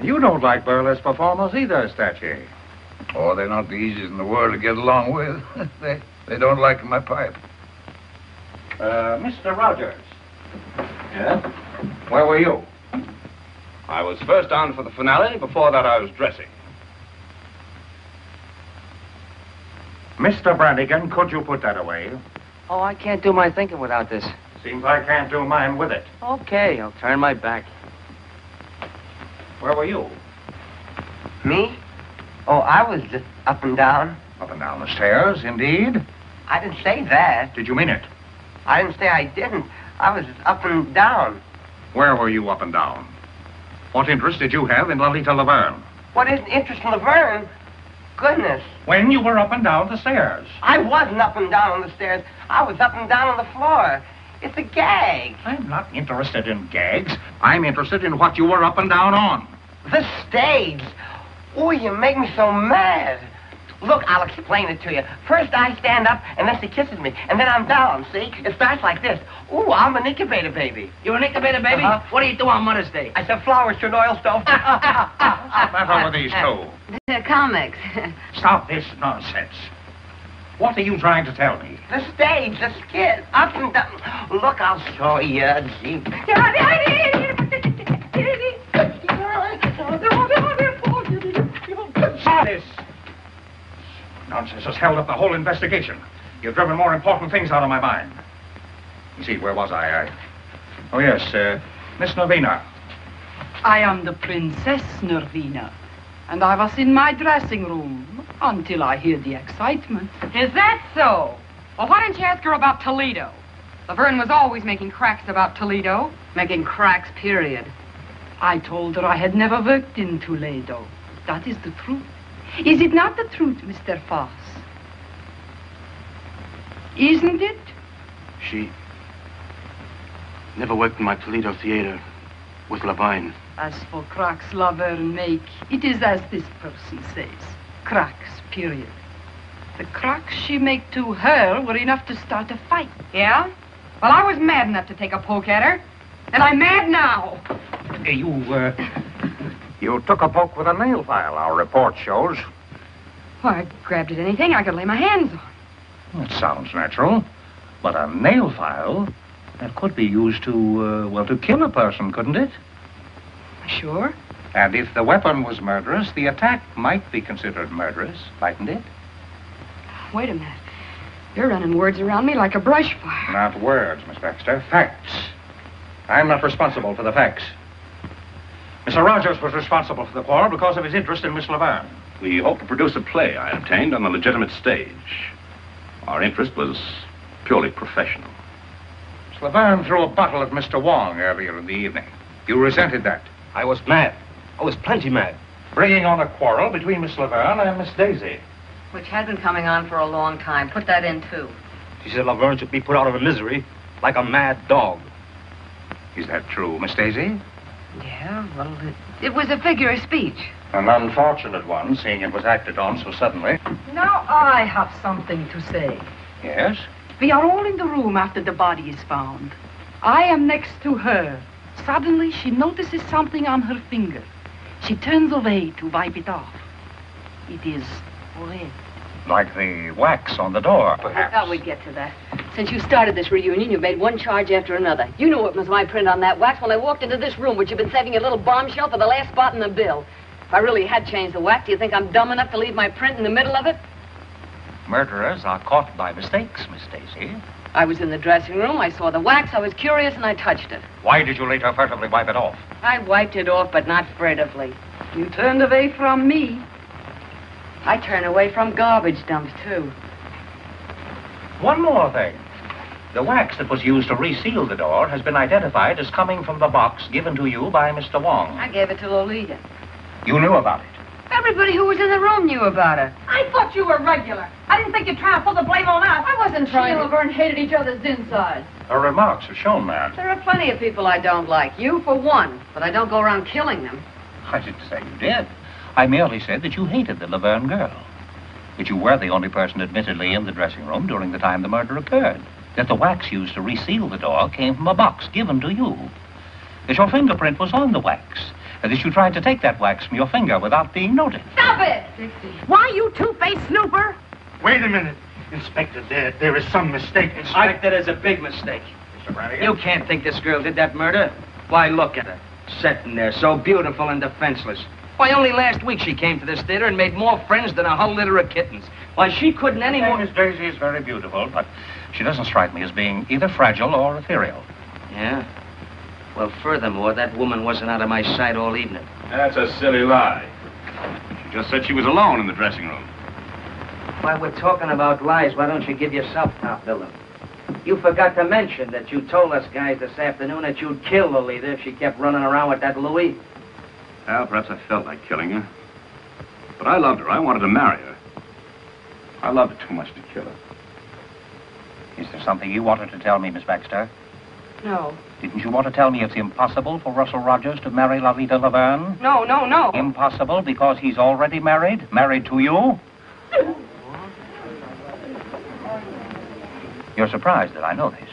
You don't like burlesque performers either, Stachy. Oh, they're not the easiest in the world to get along with. They don't like my pipe. Mr. Rogers. Yeah? Where were you? I was first on for the finale. Before that, I was dressing. Mr. Brannigan, could you put that away? Oh, I can't do my thinking without this. Seems I can't do mine with it. Okay, I'll turn my back. Where were you? Me? Oh, I was just up and down. Up and down the stairs, indeed. I didn't say that. Did you mean it? I didn't say I didn't. I was up and down. Where were you up and down? What interest did you have in Lolita Laverne? What is interest in Laverne? Goodness. When you were up and down the stairs. I wasn't up and down on the stairs. I was up and down on the floor. It's a gag. I'm not interested in gags. I'm interested in what you were up and down on. The stage. Oh, you make me so mad. Look, I'll explain it to you. First, I stand up, and then she kisses me, and then I'm down, see? It starts like this. Ooh, I'm an incubator baby. You're an incubator baby? What do you do on Mother's Day? I said flowers to an oil stove. What's the matter with these two? They're comics. Stop this nonsense. What are you trying to tell me? The stage, the skit, up and down. Look, I'll show you, gee. This nonsense has held up the whole investigation. You've driven more important things out of my mind. You see, where was I? Oh, yes, Miss Nervina. I am the Princess Nervina, and I was in my dressing room until I heard the excitement. Is that so? Well, why didn't you ask her about Toledo? Laverne was always making cracks about Toledo. Making cracks, period. I told her I had never worked in Toledo. That is the truth. Is it not the truth, Mr. Foss? Isn't it? She never worked in my Toledo theater with Lavine. As for cracks Laverne make, it is as this person says. Cracks, period. The cracks she make to her were enough to start a fight. Yeah? Well, I was mad enough to take a poke at her. And I'm mad now. You took a poke with a nail file, our report shows. Well, I grabbed at anything I could lay my hands on. That sounds natural. But a nail file, that could be used to kill a person, couldn't it? Sure. And if the weapon was murderous, the attack might be considered murderous, mightn't it? Wait a minute. You're running words around me like a brush fire. Not words, Miss Baxter. Facts. I'm not responsible for the facts. Mr. Rogers was responsible for the quarrel because of his interest in Miss Laverne. We hope to produce a play I obtained on the legitimate stage. Our interest was purely professional. Miss Laverne threw a bottle at Mr. Wong earlier in the evening. You resented that. I was mad. I was plenty mad. Bringing on a quarrel between Miss Laverne and Miss Daisy. Which had been coming on for a long time. Put that in, too. She said Laverne should be put out of her misery like a mad dog. Is that true, Miss Daisy? Yeah, well, it was a figure of speech. An unfortunate one, seeing it was acted on so suddenly. Now I have something to say. Yes? We are all in the room after the body is found. I am next to her. Suddenly, she notices something on her finger. She turns away to wipe it off. It is red. Like the wax on the door, perhaps. I thought we'd get to that. Since you started this reunion, you've made one charge after another. You knew it was my print on that wax when I walked into this room, which you've been saving a little bombshell for the last spot in the bill. If I really had changed the wax, do you think I'm dumb enough to leave my print in the middle of it? Murderers are caught by mistakes, Miss Daisy. I was in the dressing room, I saw the wax, I was curious, and I touched it. Why did you later furtively wipe it off? I wiped it off, but not furtively. You turned away from me. I turn away from garbage dumps, too. One more thing. The wax that was used to reseal the door has been identified as coming from the box given to you by Mr. Wong. I gave it to Lolita. You knew about it? Everybody who was in the room knew about it. I thought you were regular. I didn't think you'd try to pull the blame on us. I wasn't trying to... She and Laverne hated each other's insides. Her remarks have shown that. There are plenty of people I don't like. You, for one. But I don't go around killing them. I didn't say you did. I merely said that you hated the Laverne girl. That you were the only person admittedly in the dressing room during the time the murder occurred. That the wax used to reseal the door came from a box given to you. That your fingerprint was on the wax. And that you tried to take that wax from your finger without being noticed. Stop it! Dixie. Why, you two-faced snooper? Wait a minute. Inspector, there is some mistake. Inspector, there's a big mistake. Mr. Brannigan? You can't think this girl did that murder. Why, look at her. Sitting there, so beautiful and defenseless. Why, only last week she came to this theater and made more friends than a whole litter of kittens. Why, she couldn't any more... Miss Daisy is very beautiful, but she doesn't strike me as being either fragile or ethereal. Yeah? Well, furthermore, that woman wasn't out of my sight all evening. That's a silly lie. She just said she was alone in the dressing room. While we're talking about lies, why don't you give yourself top billing? You forgot to mention that you told us guys this afternoon that you'd kill Lolita if she kept running around with that Louis. Well, perhaps I felt like killing her. But I loved her. I wanted to marry her. I loved her too much to kill her. Is there something you wanted to tell me, Miss Baxter? No. Didn't you want to tell me it's impossible for Russell Rogers to marry Lolita Laverne? No. Impossible because he's already married? Married to you? You're surprised that I know this.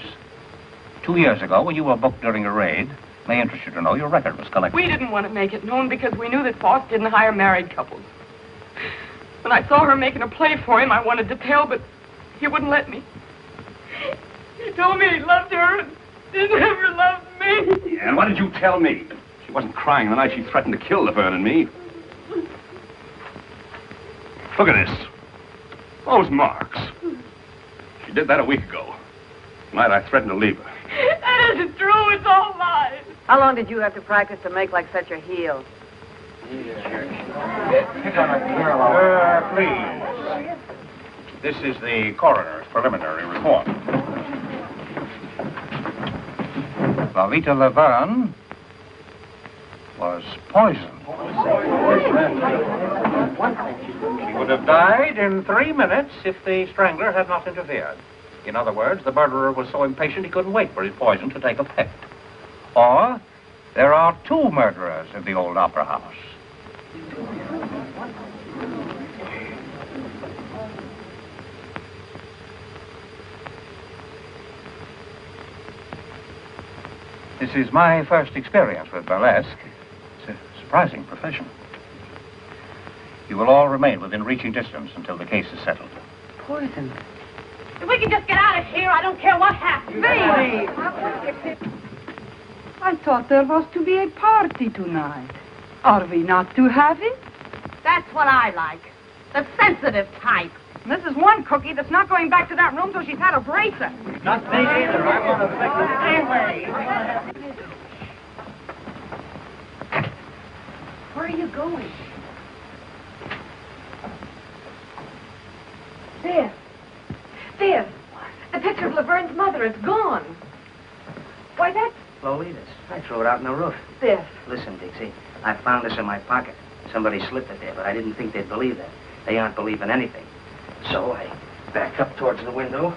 2 years ago, when you were booked during a raid, may interest you to know your record was collected. We didn't want to make it known because we knew that Foss didn't hire married couples. When I saw her making a play for him, I wanted to tell, but he wouldn't let me. He told me he loved her and didn't ever love me. Yeah, and why did you tell me? She wasn't crying the night she threatened to kill Laverne and me. Look at this. Those marks. She did that a week ago. The night I threatened to leave her. That isn't true. It's all lies. How long did you have to practice to make like such a heel? Please. This is the coroner's preliminary report. Lolita Laverne was poisoned. She would have died in 3 minutes if the strangler had not interfered. In other words, the murderer was so impatient he couldn't wait for his poison to take effect. Or, there are 2 murderers in the old opera house. This is my first experience with burlesque. It's a surprising profession. You will all remain within reaching distance until the case is settled. Poison. If we can just get out of here, I don't care what happens. I thought there was to be a party tonight. Are we not to have it? That's what I like. The sensitive type. This is one cookie that's not going back to that room till she's had a bracer. Not me either. I want to fix it. Where are you going? There. There. The picture of Laverne's mother. It's gone. Why, that's... Lolita's. I threw it out in the roof. There. Listen, Dixie, I found this in my pocket. Somebody slipped it there, but I didn't think they'd believe that. They aren't believing anything. So I backed up towards the window.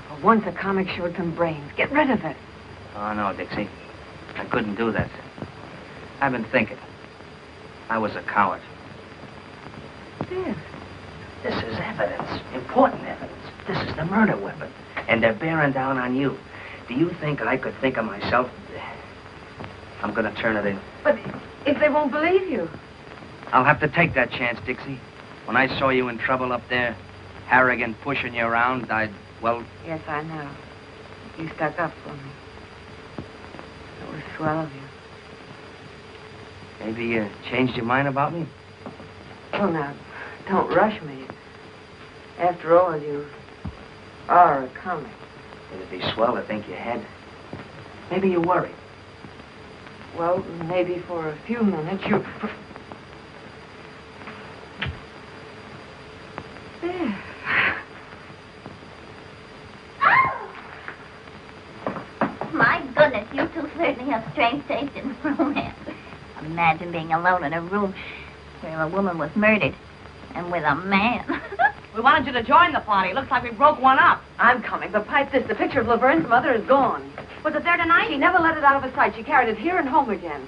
For once a comic showed some brains. Get rid of it. Oh, no, Dixie. I couldn't do that. I've been thinking. I was a coward. There. This is evidence. Important evidence. This is the murder weapon. And they're bearing down on you. Do you think I could think of myself? I'm going to turn it in. But if they won't believe you? I'll have to take that chance, Dixie. When I saw you in trouble up there, Harrigan pushing you around, well... Yes, I know. You stuck up for me. It was swell of you. Maybe you changed your mind about me? Well, now, don't rush me. After all, you are a comic. It'd be swell to think you had. Maybe you're worried. Well, maybe for a few minutes you... There. My goodness, you two certainly have strange taste in romance. Imagine being alone in a room where a woman was murdered and with a man. We wanted you to join the party. Looks like we broke one up. I'm coming, but pipe this. The picture of Laverne's mother is gone. Was it there tonight? She never let it out of her sight. She carried it here and home again.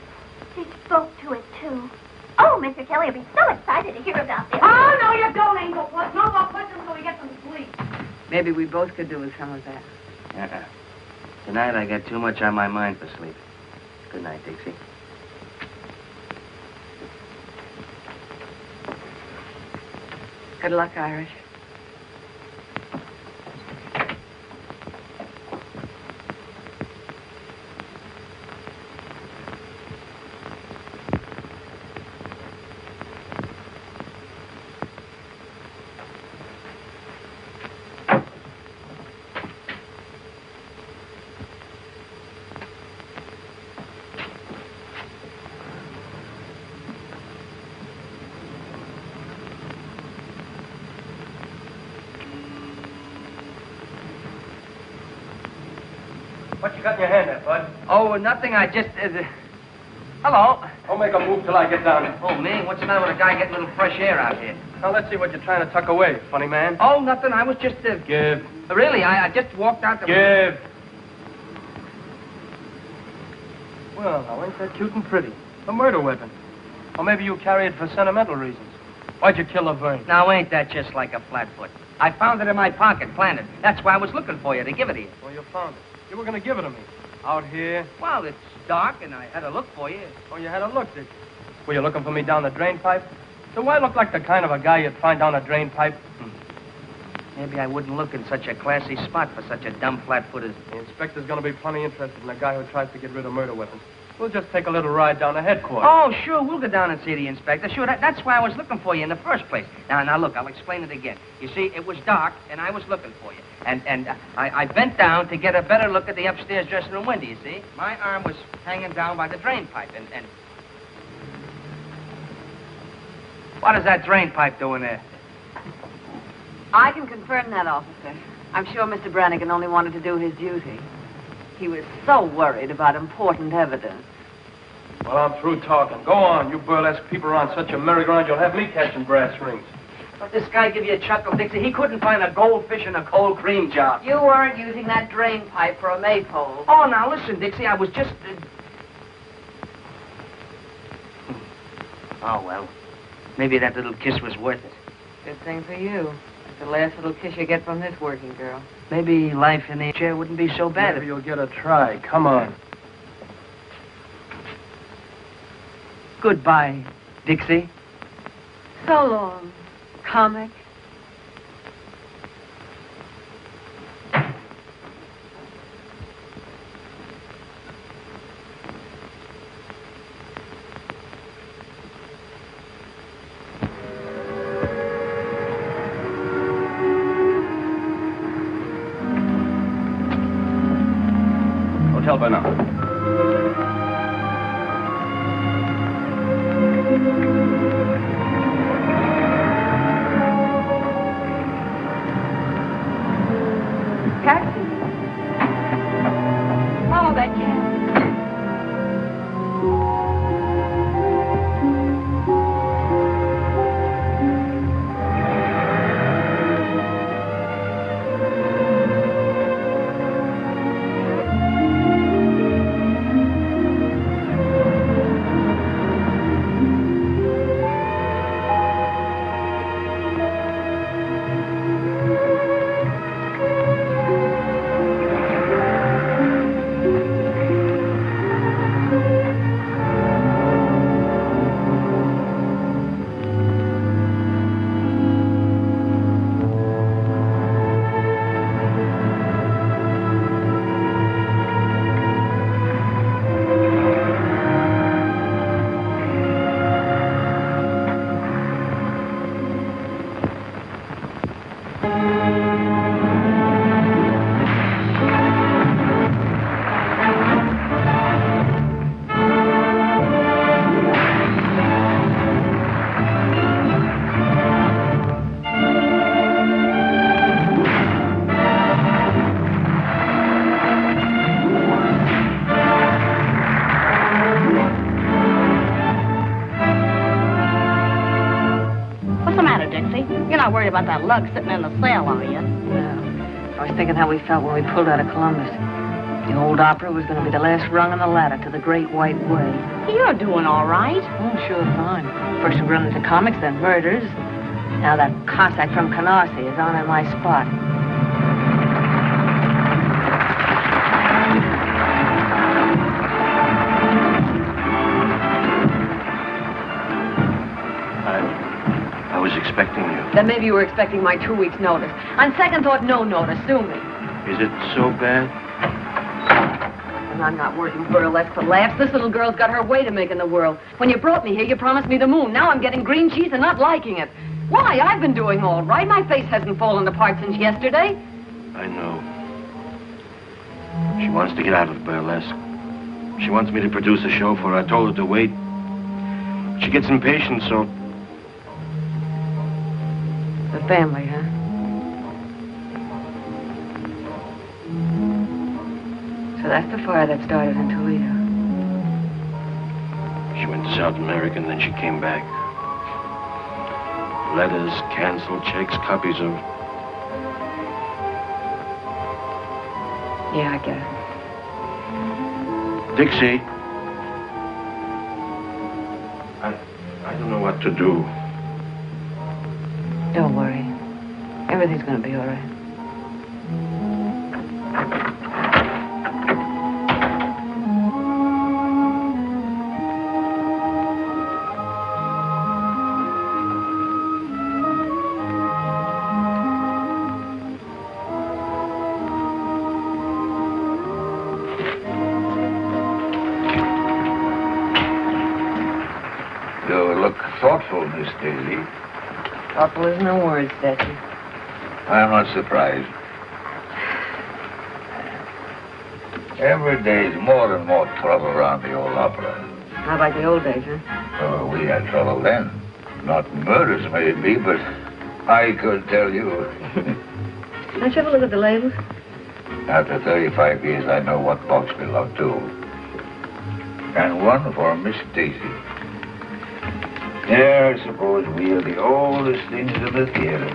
She spoke to it, too. Oh, Mr. Kelly will be so excited to hear about this. Oh, no, you don't, Angel Puss. No more questions until we get some sleep. Maybe we both could do with some of that. Tonight I got too much on my mind for sleep. Good night, Dixie. Good luck, Irish. What you got in your hand there, Bud? Oh, nothing. I just... Hello. Don't make a move till I get down there. Oh, me? What's the matter with a guy getting a little fresh air out here? Now, let's see what you're trying to tuck away, funny man. Oh, nothing. I was just... Give. Really, I just walked out the... Give. Well, now, ain't that cute and pretty? A murder weapon. Or maybe you carry it for sentimental reasons. Why'd you kill Laverne? Now, ain't that just like a flatfoot? I found it in my pocket, planted. That's why I was looking for you, to give it to you. Well, you found it. You were going to give it to me. Out here? Well, it's dark, and I had to look for you. Oh, you had a look, did you? Were you looking for me down the drain pipe? Do I look like the kind of a guy you'd find down a drain pipe? Maybe I wouldn't look in such a classy spot for such a dumb flatfoot as... The inspector's going to be plenty interested in a guy who tries to get rid of murder weapons. We'll just take a little ride down to headquarters. Oh, sure, we'll go down and see the inspector. Sure, that's why I was looking for you in the first place. Now, look, I'll explain it again. You see, it was dark, and I was looking for you. And I bent down to get a better look at the upstairs dressing room window, you see? My arm was hanging down by the drain pipe, and... What is that drain pipe doing there? I can confirm that, officer. I'm sure Mr. Brannigan only wanted to do his duty. He was so worried about important evidence. Well, I'm through talking. Go on. You burlesque people are on such a merry-go-round, you'll have me catching brass rings. But this guy give you a chuckle, Dixie. He couldn't find a goldfish in a cold cream jar. You weren't using that drain pipe for a maypole. Oh, now listen, Dixie. I was just... Oh, well. Maybe that little kiss was worth it. Good thing for you. It's the last little kiss you get from this working girl. Maybe life in the chair wouldn't be so bad. Maybe you'll get a try. Come on. Goodbye, Dixie. So long, comic. Hotel Bernard. Taxi. Follow that cab. Worried about that lug sitting in the cell, are you? No. I was thinking how we felt when we pulled out of Columbus. The old opera was going to be the last rung on the ladder to the Great White Way. You're doing all right. Oh, sure, fine. First we run into comics, then murders. Now that Cossack from Canarsie is on in my spot. I was expecting you. Then maybe you were expecting my 2 weeks' notice. On second thought, no notice. Sue me. Is it so bad? And I'm not working burlesque for laughs. This little girl's got her way to make in the world. When you brought me here, you promised me the moon. Now I'm getting green cheese and not liking it. Why? I've been doing all right. My face hasn't fallen apart since yesterday. I know. She wants to get out of burlesque. She wants me to produce a show for her. I told her to wait. She gets impatient, so... The family, huh? So that's the fire that started in Toledo. She went to South America and then she came back. Letters, canceled checks, copies of... Yeah, I get it. Dixie. I don't know what to do. Don't worry. Everything's gonna be all right. You look thoughtful, Miss Daisy. Thoughtful is no word, Statue. I'm not surprised. Every day's more and more trouble around the old opera. Not like the old days, huh? Oh, we had trouble then. Not murders, maybe, but I could tell you. Don't you ever look at the labels? After 35 years, I know what box belonged to. And one for Miss Daisy. Yeah, I suppose we are the oldest things in the theater.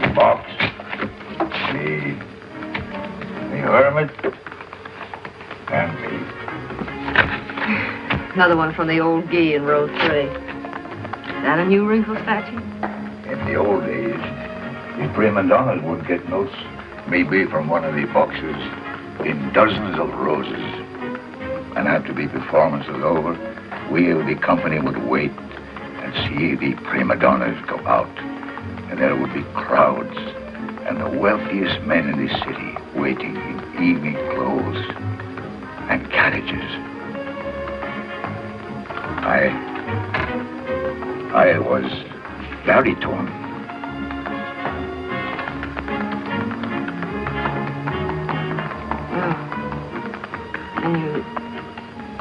The box, the hermit, and me. Another one from the old Guy in row 3. Is that a new wrinkle statue? In the old days, the prima donnas would get notes, maybe from one of the boxes, in dozens of roses. And after the performance was over, we of the company would wait and see the prima donnas go out. And there would be crowds and the wealthiest men in the city waiting in evening clothes and carriages. I was married to him. Oh. And you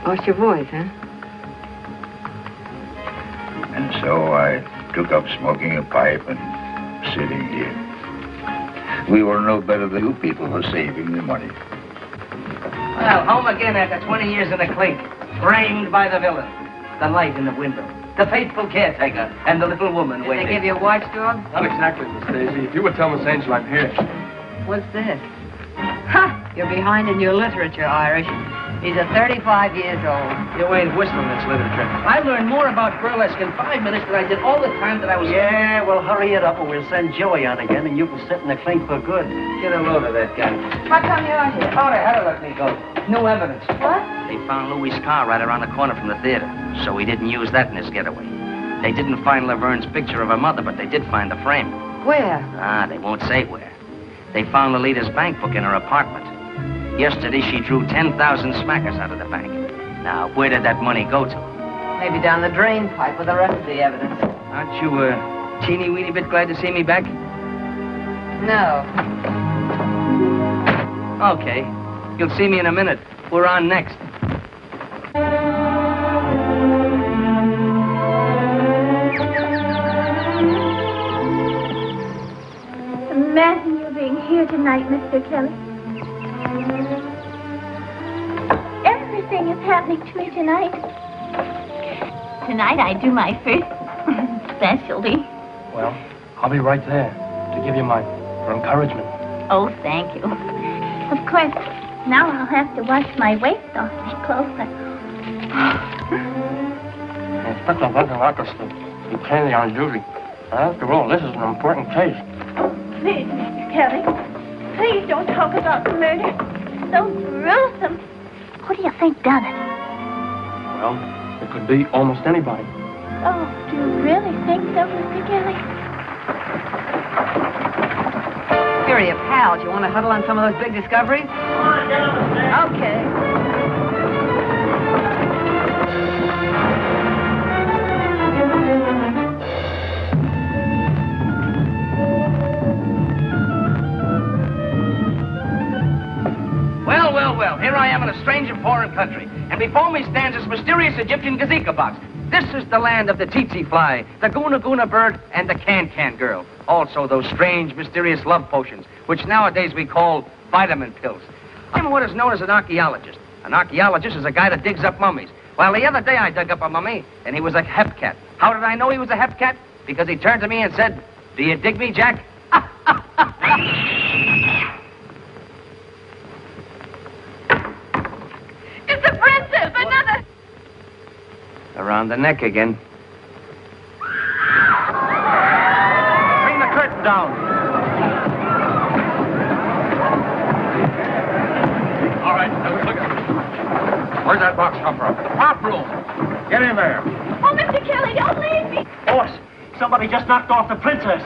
lost your voice, huh? And so I took up smoking a pipe and sitting here. We were no better than you people for saving the money. Well, home again after 20 years in the clink. Framed by the villain. The light in the window. The faithful caretaker. And the little woman waiting. Did they give you a watchdog? Not exactly, Miss Daisy. If you would tell Miss Angel I'm here. What's this? Ha! You're behind in your literature, Irish. He's a 35 years old. You ain't whistling this literature. I learned more about burlesque in 5 minutes than I did all the time that I was... Yeah, well, hurry it up or we'll send Joey on again and you can sit in the clink for good. Get a load of that guy. How come you're here? Oh, they had to let me go. No evidence. What? They found Louis' car right around the corner from the theater, so he didn't use that in his getaway. They didn't find Laverne's picture of her mother, but they did find the frame. Where? Ah, they won't say where. They found Lolita's bank book in her apartment. Yesterday, she drew 10,000 smackers out of the bank. Now, where did that money go to? Maybe down the drain pipe with the rest of the evidence. Aren't you a teeny-weeny bit glad to see me back? No. Okay. You'll see me in a minute. We're on next. Imagine you being here tonight, Mr. Kelly. Everything is happening to me tonight. Tonight I do my first specialty. Well, I'll be right there to give you my encouragement. Oh, thank you. Of course, now I'll have to wash my waist off my clothes. Inspector Gunn to be plainly on duty. After all, this is an important case. Please, Mr. Kelly, please don't talk about the murder. It's so gruesome. Who do you think done it? Well, it could be almost anybody. Oh, do you really think so, Mr. Kelly? Here are your pals. You want to huddle on some of those big discoveries? Come on, get on the stand. Okay. Well, here I am in a strange and foreign country, and before me stands this mysterious Egyptian gazika box. This is the land of the tsetse fly, the guna guna bird, and the can-can girl. Also those strange, mysterious love potions, which nowadays we call vitamin pills. I'm what is known as an archaeologist. An archaeologist is a guy that digs up mummies. Well, the other day I dug up a mummy, and he was a hepcat. How did I know he was a hepcat? Because he turned to me and said, "Do you dig me, Jack?" It's the princess! Another! Around the neck again. Where'd that box come from? The prop room. Get in there. Oh, Mr. Kelly, don't leave me. Boss, somebody just knocked off the princess.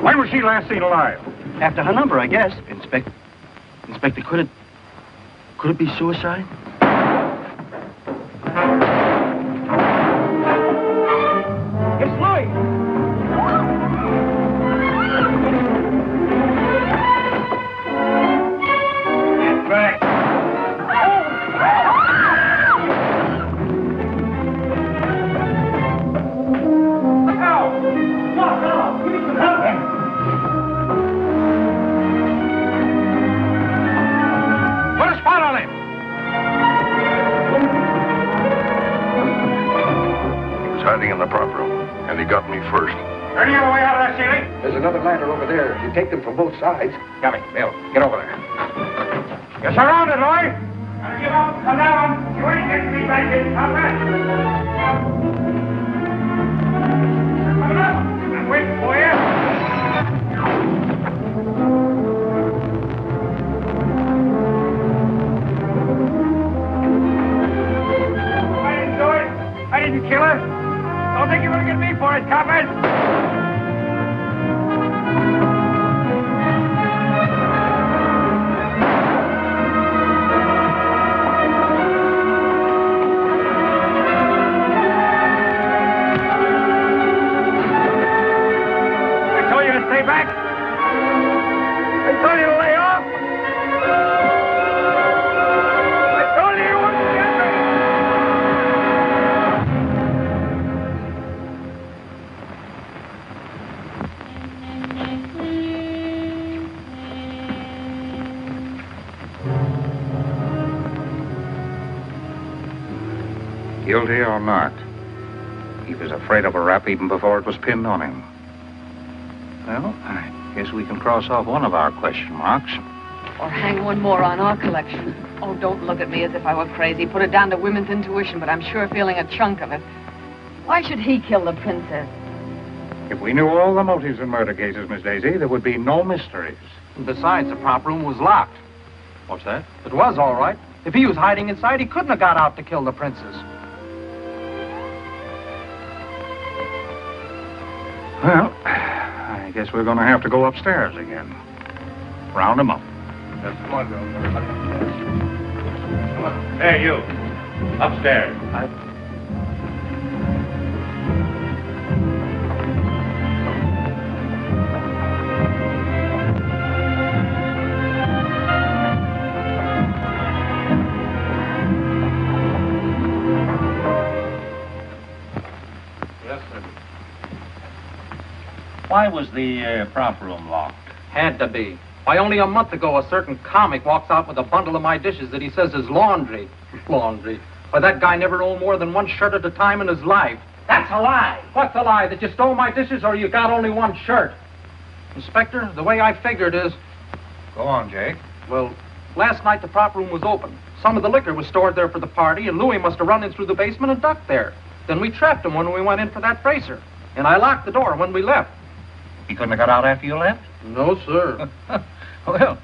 When was she last seen alive? After her number, I guess. Inspector, could it be suicide? It's Louis. Get back. Look out! Look out! Give me some help. Put a spot on him. He was hiding in the prop room, and he got me first. Any other way out of that ceiling? There's another ladder over there. You take them from both sides. Got me. Bill, get over there. You're surrounded, Louis. Gotta give up. Come down. You ain't getting me back in, combat. Coming up. I'm waiting for you. I didn't do it. I didn't kill her. Don't think you're gonna get me for it, combat. Stay back. I told you to lay off. I told you you wouldn't get me. Guilty or not, he was afraid of a rap even before it was pinned on him. Well, I guess we can cross off one of our question marks. Or hang one more on our collection. Oh, don't look at me as if I were crazy. Put it down to women's intuition, but I'm sure feeling a chunk of it. Why should he kill the princess? If we knew all the motives in murder cases, Miss Daisy, there would be no mysteries. Besides, the prop room was locked. What's that? It was all right. If he was hiding inside, he couldn't have got out to kill the princess. Well, I guess we're going to have to go upstairs again. Round them up. Come on, girl. Come on. Hey, you. Upstairs. Yes, sir. Why was the prop room locked? Had to be. Why, only a month ago, a certain comic walks out with a bundle of my dishes that he says is laundry. Laundry. Why, that guy never owned more than one shirt at a time in his life. That's a lie. What's a lie? That you stole my dishes or you got only one shirt? Inspector, the way I figured is... Go on, Jake. Well, last night the prop room was open. Some of the liquor was stored there for the party, and Louis must have run in through the basement and ducked there. Then we trapped him when we went in for that bracer. And I locked the door when we left. He couldn't have got out after you left? No, sir. Well,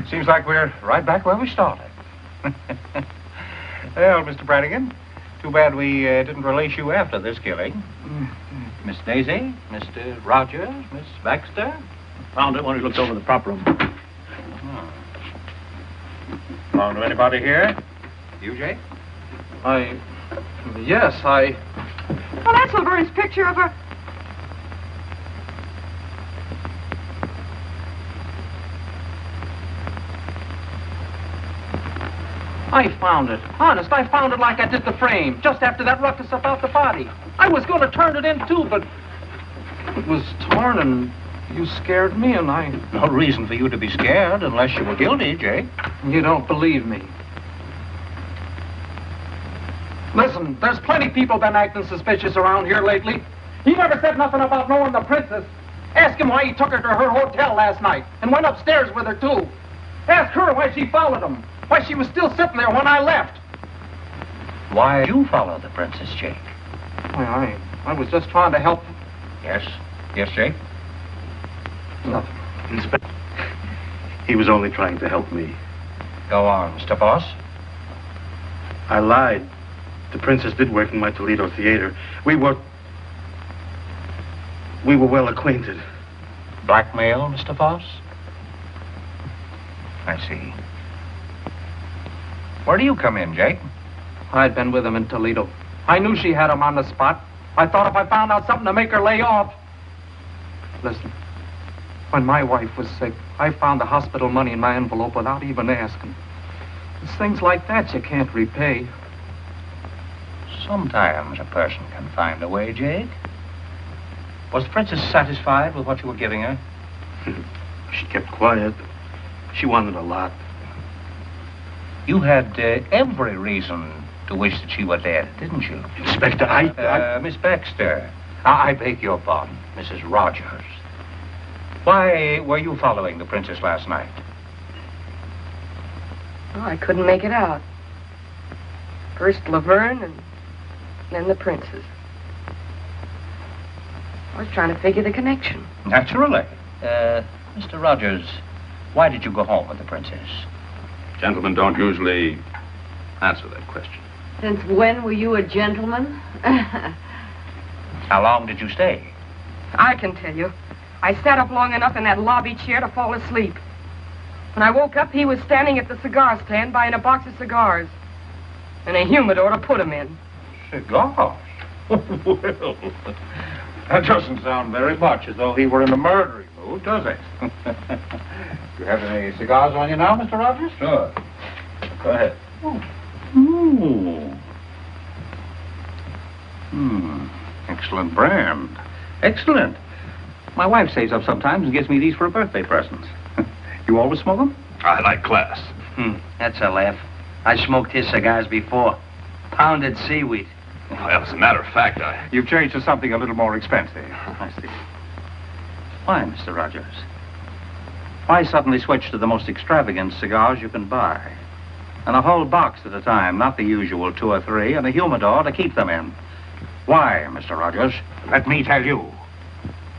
seems like we're right back where we started. Well, Mr. Brannigan, too bad we didn't release you after this killing. Miss Daisy, Mr. Rogers, Miss Baxter? Found it when we looked over the prop room. Found anybody here? You, Jake? Yes, I... Well, that's Laverne's picture of her. I found it. Honest, I found it like I did the frame, just after that ruckus about the body. I was going to turn it in, too, but it was torn, and you scared me, and I... No reason for you to be scared unless you were guilty, Jake. You don't believe me. Listen, there's plenty people been acting suspicious around here lately. He never said nothing about knowing the princess. Ask him why he took her to her hotel last night and went upstairs with her, too. Ask her why she followed him. Why she was still sitting there when I left. Why did you follow the princess, Jake? I was just trying to help. Yes? Yes, Jake? Nothing. Inspector, he was only trying to help me. Go on, Mr. Boss. I lied. The princess did work in my Toledo theater. We were well acquainted. Blackmail, Mr. Voss? I see. Where do you come in, Jake? I'd been with him in Toledo. I knew she had him on the spot. I thought if I found out something to make her lay off. Listen, when my wife was sick, I found the hospital money in my envelope without even asking. It's things like that you can't repay. Sometimes a person can find a way, Jake. Was the princess satisfied with what you were giving her? She kept quiet. She wanted a lot. You had every reason to wish that she were dead, didn't you? Inspector, Miss Baxter. I beg your pardon, Mrs. Rogers. Why were you following the princess last night? Oh, I couldn't make it out. First Laverne and then the princess. I was trying to figure the connection. Naturally. Mr. Rogers, why did you go home with the princess? Gentlemen don't usually answer that question. Since when were you a gentleman? How long did you stay? I can tell you. I sat up long enough in that lobby chair to fall asleep. When I woke up, he was standing at the cigar stand buying a box of cigars. And a humidor to put them in. Cigars? Well, that doesn't sound very much as though he were in a murdering mood, does it? You have any cigars on you now, Mr. Rogers? Sure. Go ahead. Excellent brand. Excellent. My wife saves up sometimes and gives me these for a birthday present. You always smoke them? I like class. That's a laugh. I smoked his cigars before. Pounded seaweed. Well, as a matter of fact, You've changed to something a little more expensive. I see. Why, Mr. Rogers? Why suddenly switch to the most extravagant cigars you can buy? And a whole box at a time, not the usual 2 or 3, and a humidor to keep them in. Why, Mr. Rogers? Let me tell you.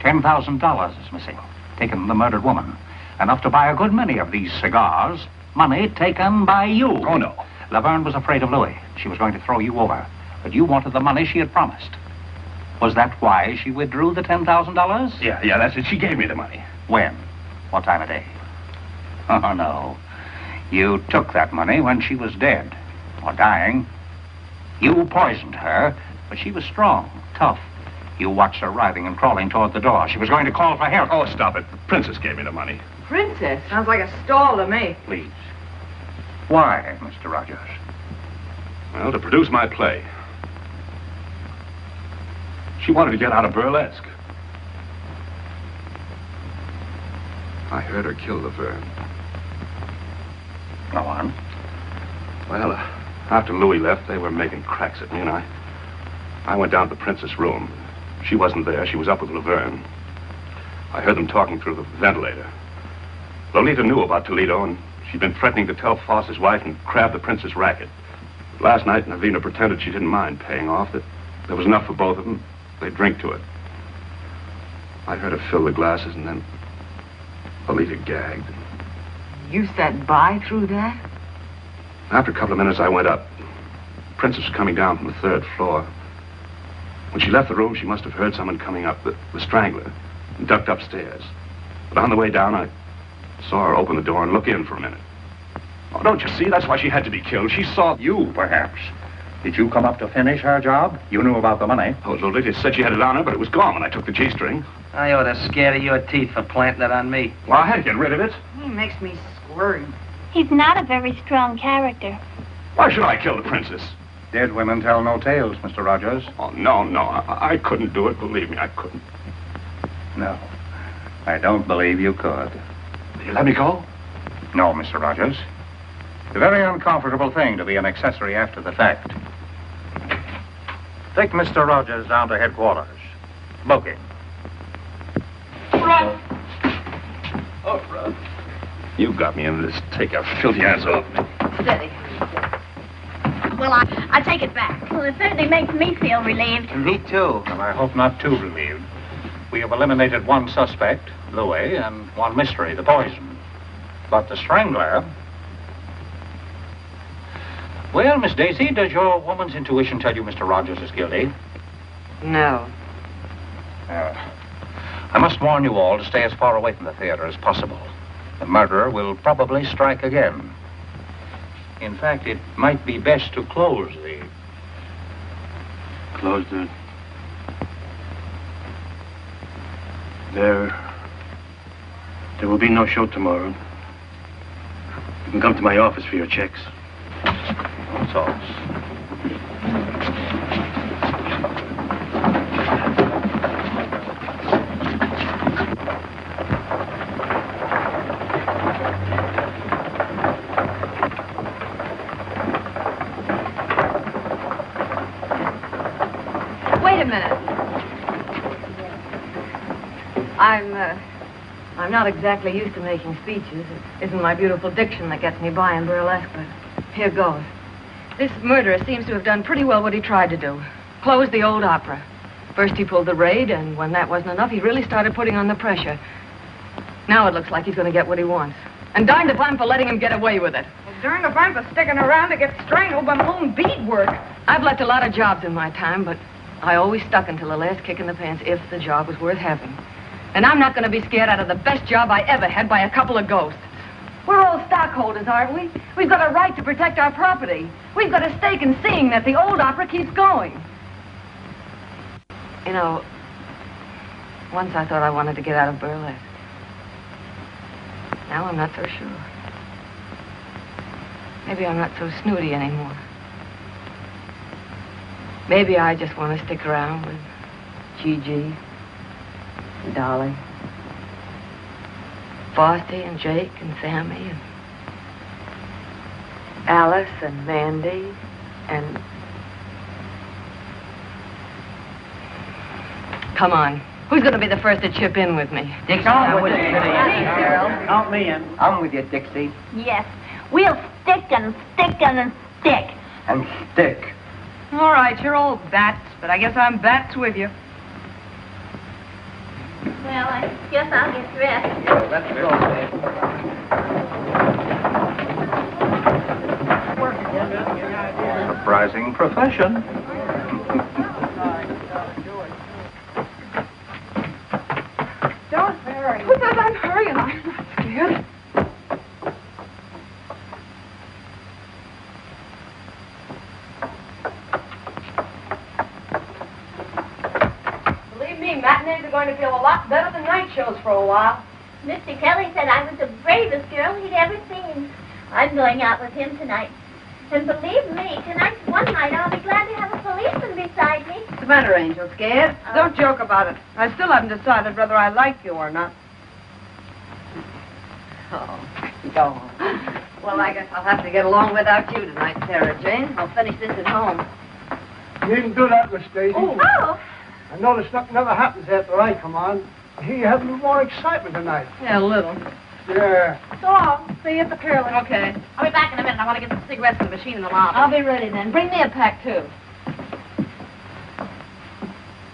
$10,000 is missing, taken from the murdered woman. Enough to buy a good many of these cigars. Money taken by you. Oh, no. Laverne was afraid of Louis. She was going to throw you over. But you wanted the money she had promised. Was that why she withdrew the $10,000? Yeah, that's it. She gave me the money. When? What time of day? Oh, no. You took that money when she was dead. Or dying. You poisoned her, but she was strong, tough. You watched her writhing and crawling toward the door. She was going to call for help. Oh, stop it. The princess gave me the money. Princess? Sounds like a stall to me. Please. Why, Mr. Rogers? Well, to produce my play. She wanted to get out of Burlesque. I heard her kill Laverne. Go on. Well, after Louis left, they were making cracks at me, and I went down to the princess' room. She wasn't there. She was up with Laverne. I heard them talking through the ventilator. Lolita knew about Toledo, and she'd been threatening to tell Foss's wife and crab the princess racket. But last night, Navina pretended she didn't mind paying off, that there was enough for both of them. They'd drink to it. I heard her fill the glasses, and then Lolita gagged. You sat by through that? After a couple of minutes, I went up. The princess was coming down from the 3rd floor. When she left the room, she must have heard someone coming up, the strangler, and ducked upstairs. But on the way down, I saw her open the door and look in for a minute. Oh, don't you see? That's why she had to be killed. She saw... You, perhaps. Did you come up to finish her job? You knew about the money. Oh, Lolita said she had it on her, but it was gone when I took the G-string. I ought to scare your teeth for planting it on me. Well, I had to get rid of it. He makes me squirm. He's not a very strong character. Why should I kill the princess? Dead women tell no tales, Mr. Rogers. Oh, no. I couldn't do it. Believe me, I couldn't. No. I don't believe you could. You let me go? No, Mr. Rogers. It's a very uncomfortable thing to be an accessory after the fact. Take Mr. Rogers down to headquarters. Booking. Run! Oh, Rod. You got me into this. Take your filthy hands off me. Steady. Well, I take it back. Well, it certainly makes me feel relieved. Me too. And I hope not too relieved. we have eliminated one suspect, Louis, and one mystery, the poison. But the strangler... Well, Miss Daisy, does your woman's intuition tell you Mr. Rogers is guilty? No. I must warn you all to stay as far away from the theater as possible. The murderer will probably strike again. In fact, it might be best to close the... Close the... There will be no show tomorrow. You can come to my office for your checks. That's all. Wait a minute. I'm not exactly used to making speeches. It isn't my beautiful diction that gets me by in burlesque, but here goes. This murderer seems to have done pretty well what he tried to do. Close the old opera. First he pulled the raid, and when that wasn't enough, he really started putting on the pressure. Now it looks like he's going to get what he wants. And darned if I'm for letting him get away with it. Well, darned if I'm for sticking around to get strangled by my own beadwork. I've left a lot of jobs in my time, but I always stuck until the last kick in the pants if the job was worth having. And I'm not going to be scared out of the best job I ever had by a couple of ghosts. We're all stockholders, aren't we? We've got a right to protect our property. We've got a stake in seeing that the old opera keeps going. You know, once I thought I wanted to get out of burlesque. Now I'm not so sure. Maybe I'm not so snooty anymore. Maybe I just want to stick around with Gigi, and Dolly, Frosty and Jake and Sammy and Alice and Mandy and... Come on. Who's going to be the first to chip in with me? Dixie, I'm with you. Count me in. I'm with you, Dixie. Yes. We'll stick and stick and stick. And stick. All right, you're all bats, but I guess I'm bats with you. Well, I guess I'll get dressed. Let's go, babe. Surprising profession. Don't hurry. Who says I'm hurrying? I'm not scared. Believe me, matinees are going to feel a lot better than night shows for a while. Mr. Kelly said I was the bravest girl he'd ever seen. I'm going out with him tonight. And believe me, tonight's one night I'll be glad to have a policeman beside me. What's the matter, Angel? Scared? Don't joke about it. I still haven't decided whether I like you or not. Oh, go on. Well, I guess I'll have to get along without you tonight, Sarah Jane. I'll finish this at home. You needn't do that, Miss Daisy. Oh. I notice nothing ever happens after I come on. I hear you having more excitement tonight. Yeah, a little. Yeah. So long. See you at the Peerless. Okay. I'll be back in a minute. I want to get some cigarettes in the machine in the lobby. I'll be ready then. Bring me a pack, too.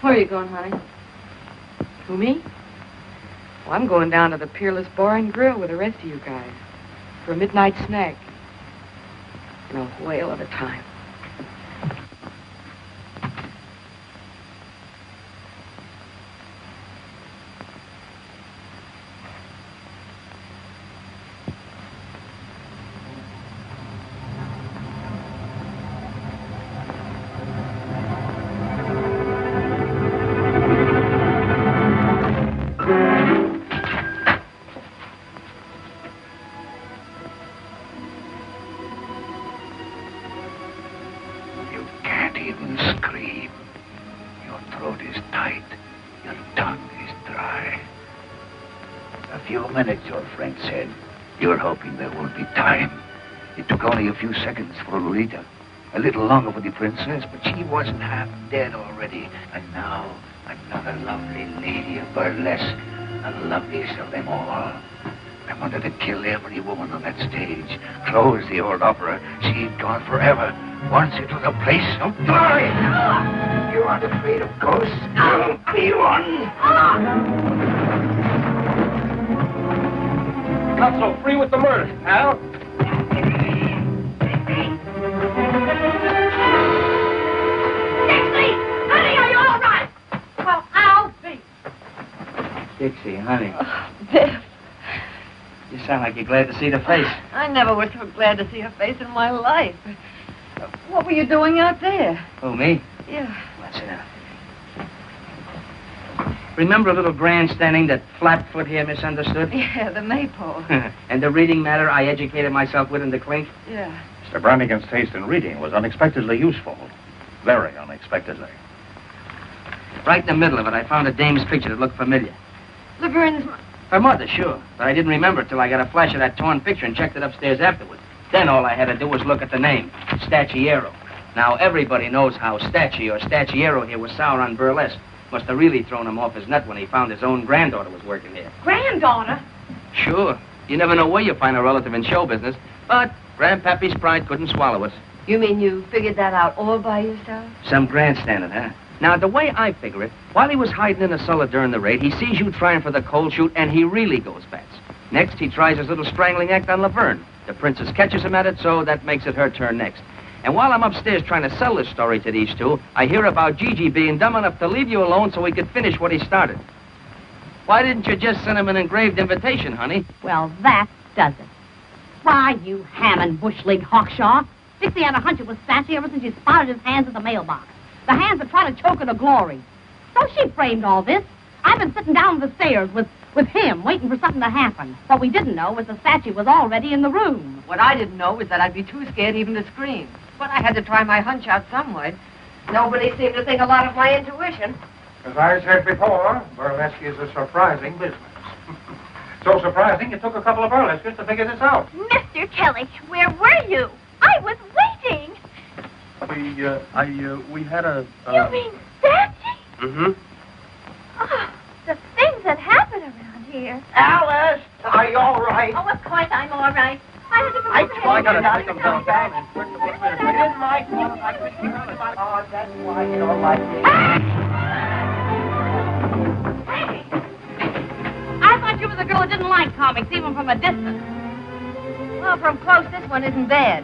Where are you going, honey? Who, me? Well, I'm going down to the Peerless Bar and Grill with the rest of you guys for a midnight snack. And a whale of a time. Minutes, your friend said. You're hoping there won't be time. It took only a few seconds for Lolita. A little longer for the princess, but she wasn't half dead already. And now, another lovely lady of burlesque, the loveliest of them all. I wanted to kill every woman on that stage, close the old opera. She'd gone forever. Once into the place of glory. You aren't afraid of ghosts? I'll be one. Not so free with the murder, Al. Dixie! Honey, are you all right? Well, I'll be. Dixie, honey. Biff, You sound like you're glad to see the face. I never was so glad to see her face in my life. What were you doing out there? Who, me? Yeah. Let's sit down. Remember a little grandstanding that Flatfoot here misunderstood? Yeah, the maypole. And the reading matter I educated myself with in the clink? Yeah. Mr. Brannigan's taste in reading was unexpectedly useful. Very unexpectedly. Right in the middle of it, I found a dame's picture that looked familiar. Laverne's... Her mother, sure. But I didn't remember it till I got a flash of that torn picture and checked it upstairs afterwards. Then all I had to do was look at the name, Stacciero. Now, everybody knows how Stacci or Stacciero here was sour on Burlesque. Must have really thrown him off his nut when he found his own granddaughter was working here. Granddaughter? Sure. You never know where you find a relative in show business. But Grandpappy's pride couldn't swallow it. You mean you figured that out all by yourself? Some grandstanding, huh? Now, the way I figure it, while he was hiding in the cellar during the raid, he sees you trying for the cold shoot, and he really goes bats. Next, he tries his little strangling act on Laverne. The princess catches him at it, so that makes it her turn next. And while I'm upstairs trying to sell this story to these two, I hear about Gigi being dumb enough to leave you alone so he could finish what he started. Why didn't you just send him an engraved invitation, honey? Well, that does it. Why, you ham and bush-leagued hawkshaw. Dixie had a hunch it was Stacci ever since she spotted his hands in the mailbox. The hands that try to choke her to glory. So she framed all this. I've been sitting down the stairs with him, waiting for something to happen. What we didn't know was the Stacci was already in the room. What I didn't know was that I'd be too scared even to scream. But I had to try my hunch out some way. Nobody seemed to think a lot of my intuition. As I said before, burlesque is a surprising business. So surprising, it took a couple of burlesquers to figure this out. Mr. Kelly, where were you? I was waiting. We had a... You mean Stacci? Mm-hmm. Oh, the things that happen around here. Alice, are you all right? Oh, of course I'm all right. I had to I gotta take them down. It isn't my fault. I couldn't keep them. Oh, that's why you don't like me. I thought you was a girl who didn't like comics, even from a distance. Well, from close, this one isn't bad.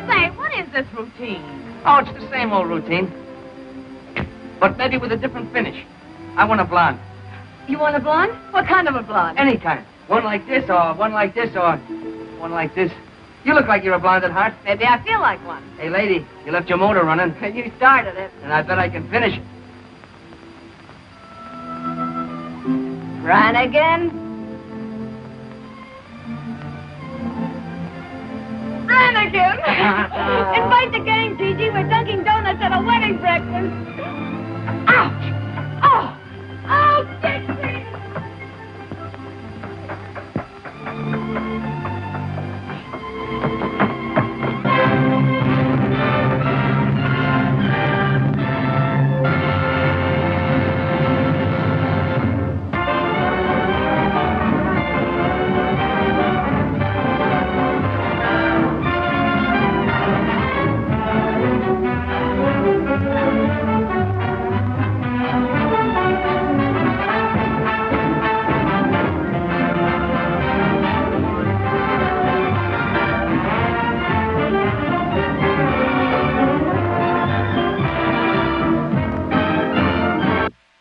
Say, what is this routine? Oh, it's the same old routine. But maybe with a different finish. I want a blonde. You want a blonde? What kind of a blonde? Any kind. One like this, or one like this, or one like this. You look like you're a blonde at heart. Maybe I feel like one. Hey, lady, you left your motor running. You started it. And I bet I can finish it. Brannigan? Brannigan! Invite the gang, Gigi. We're dunking donuts at a wedding breakfast. Ouch!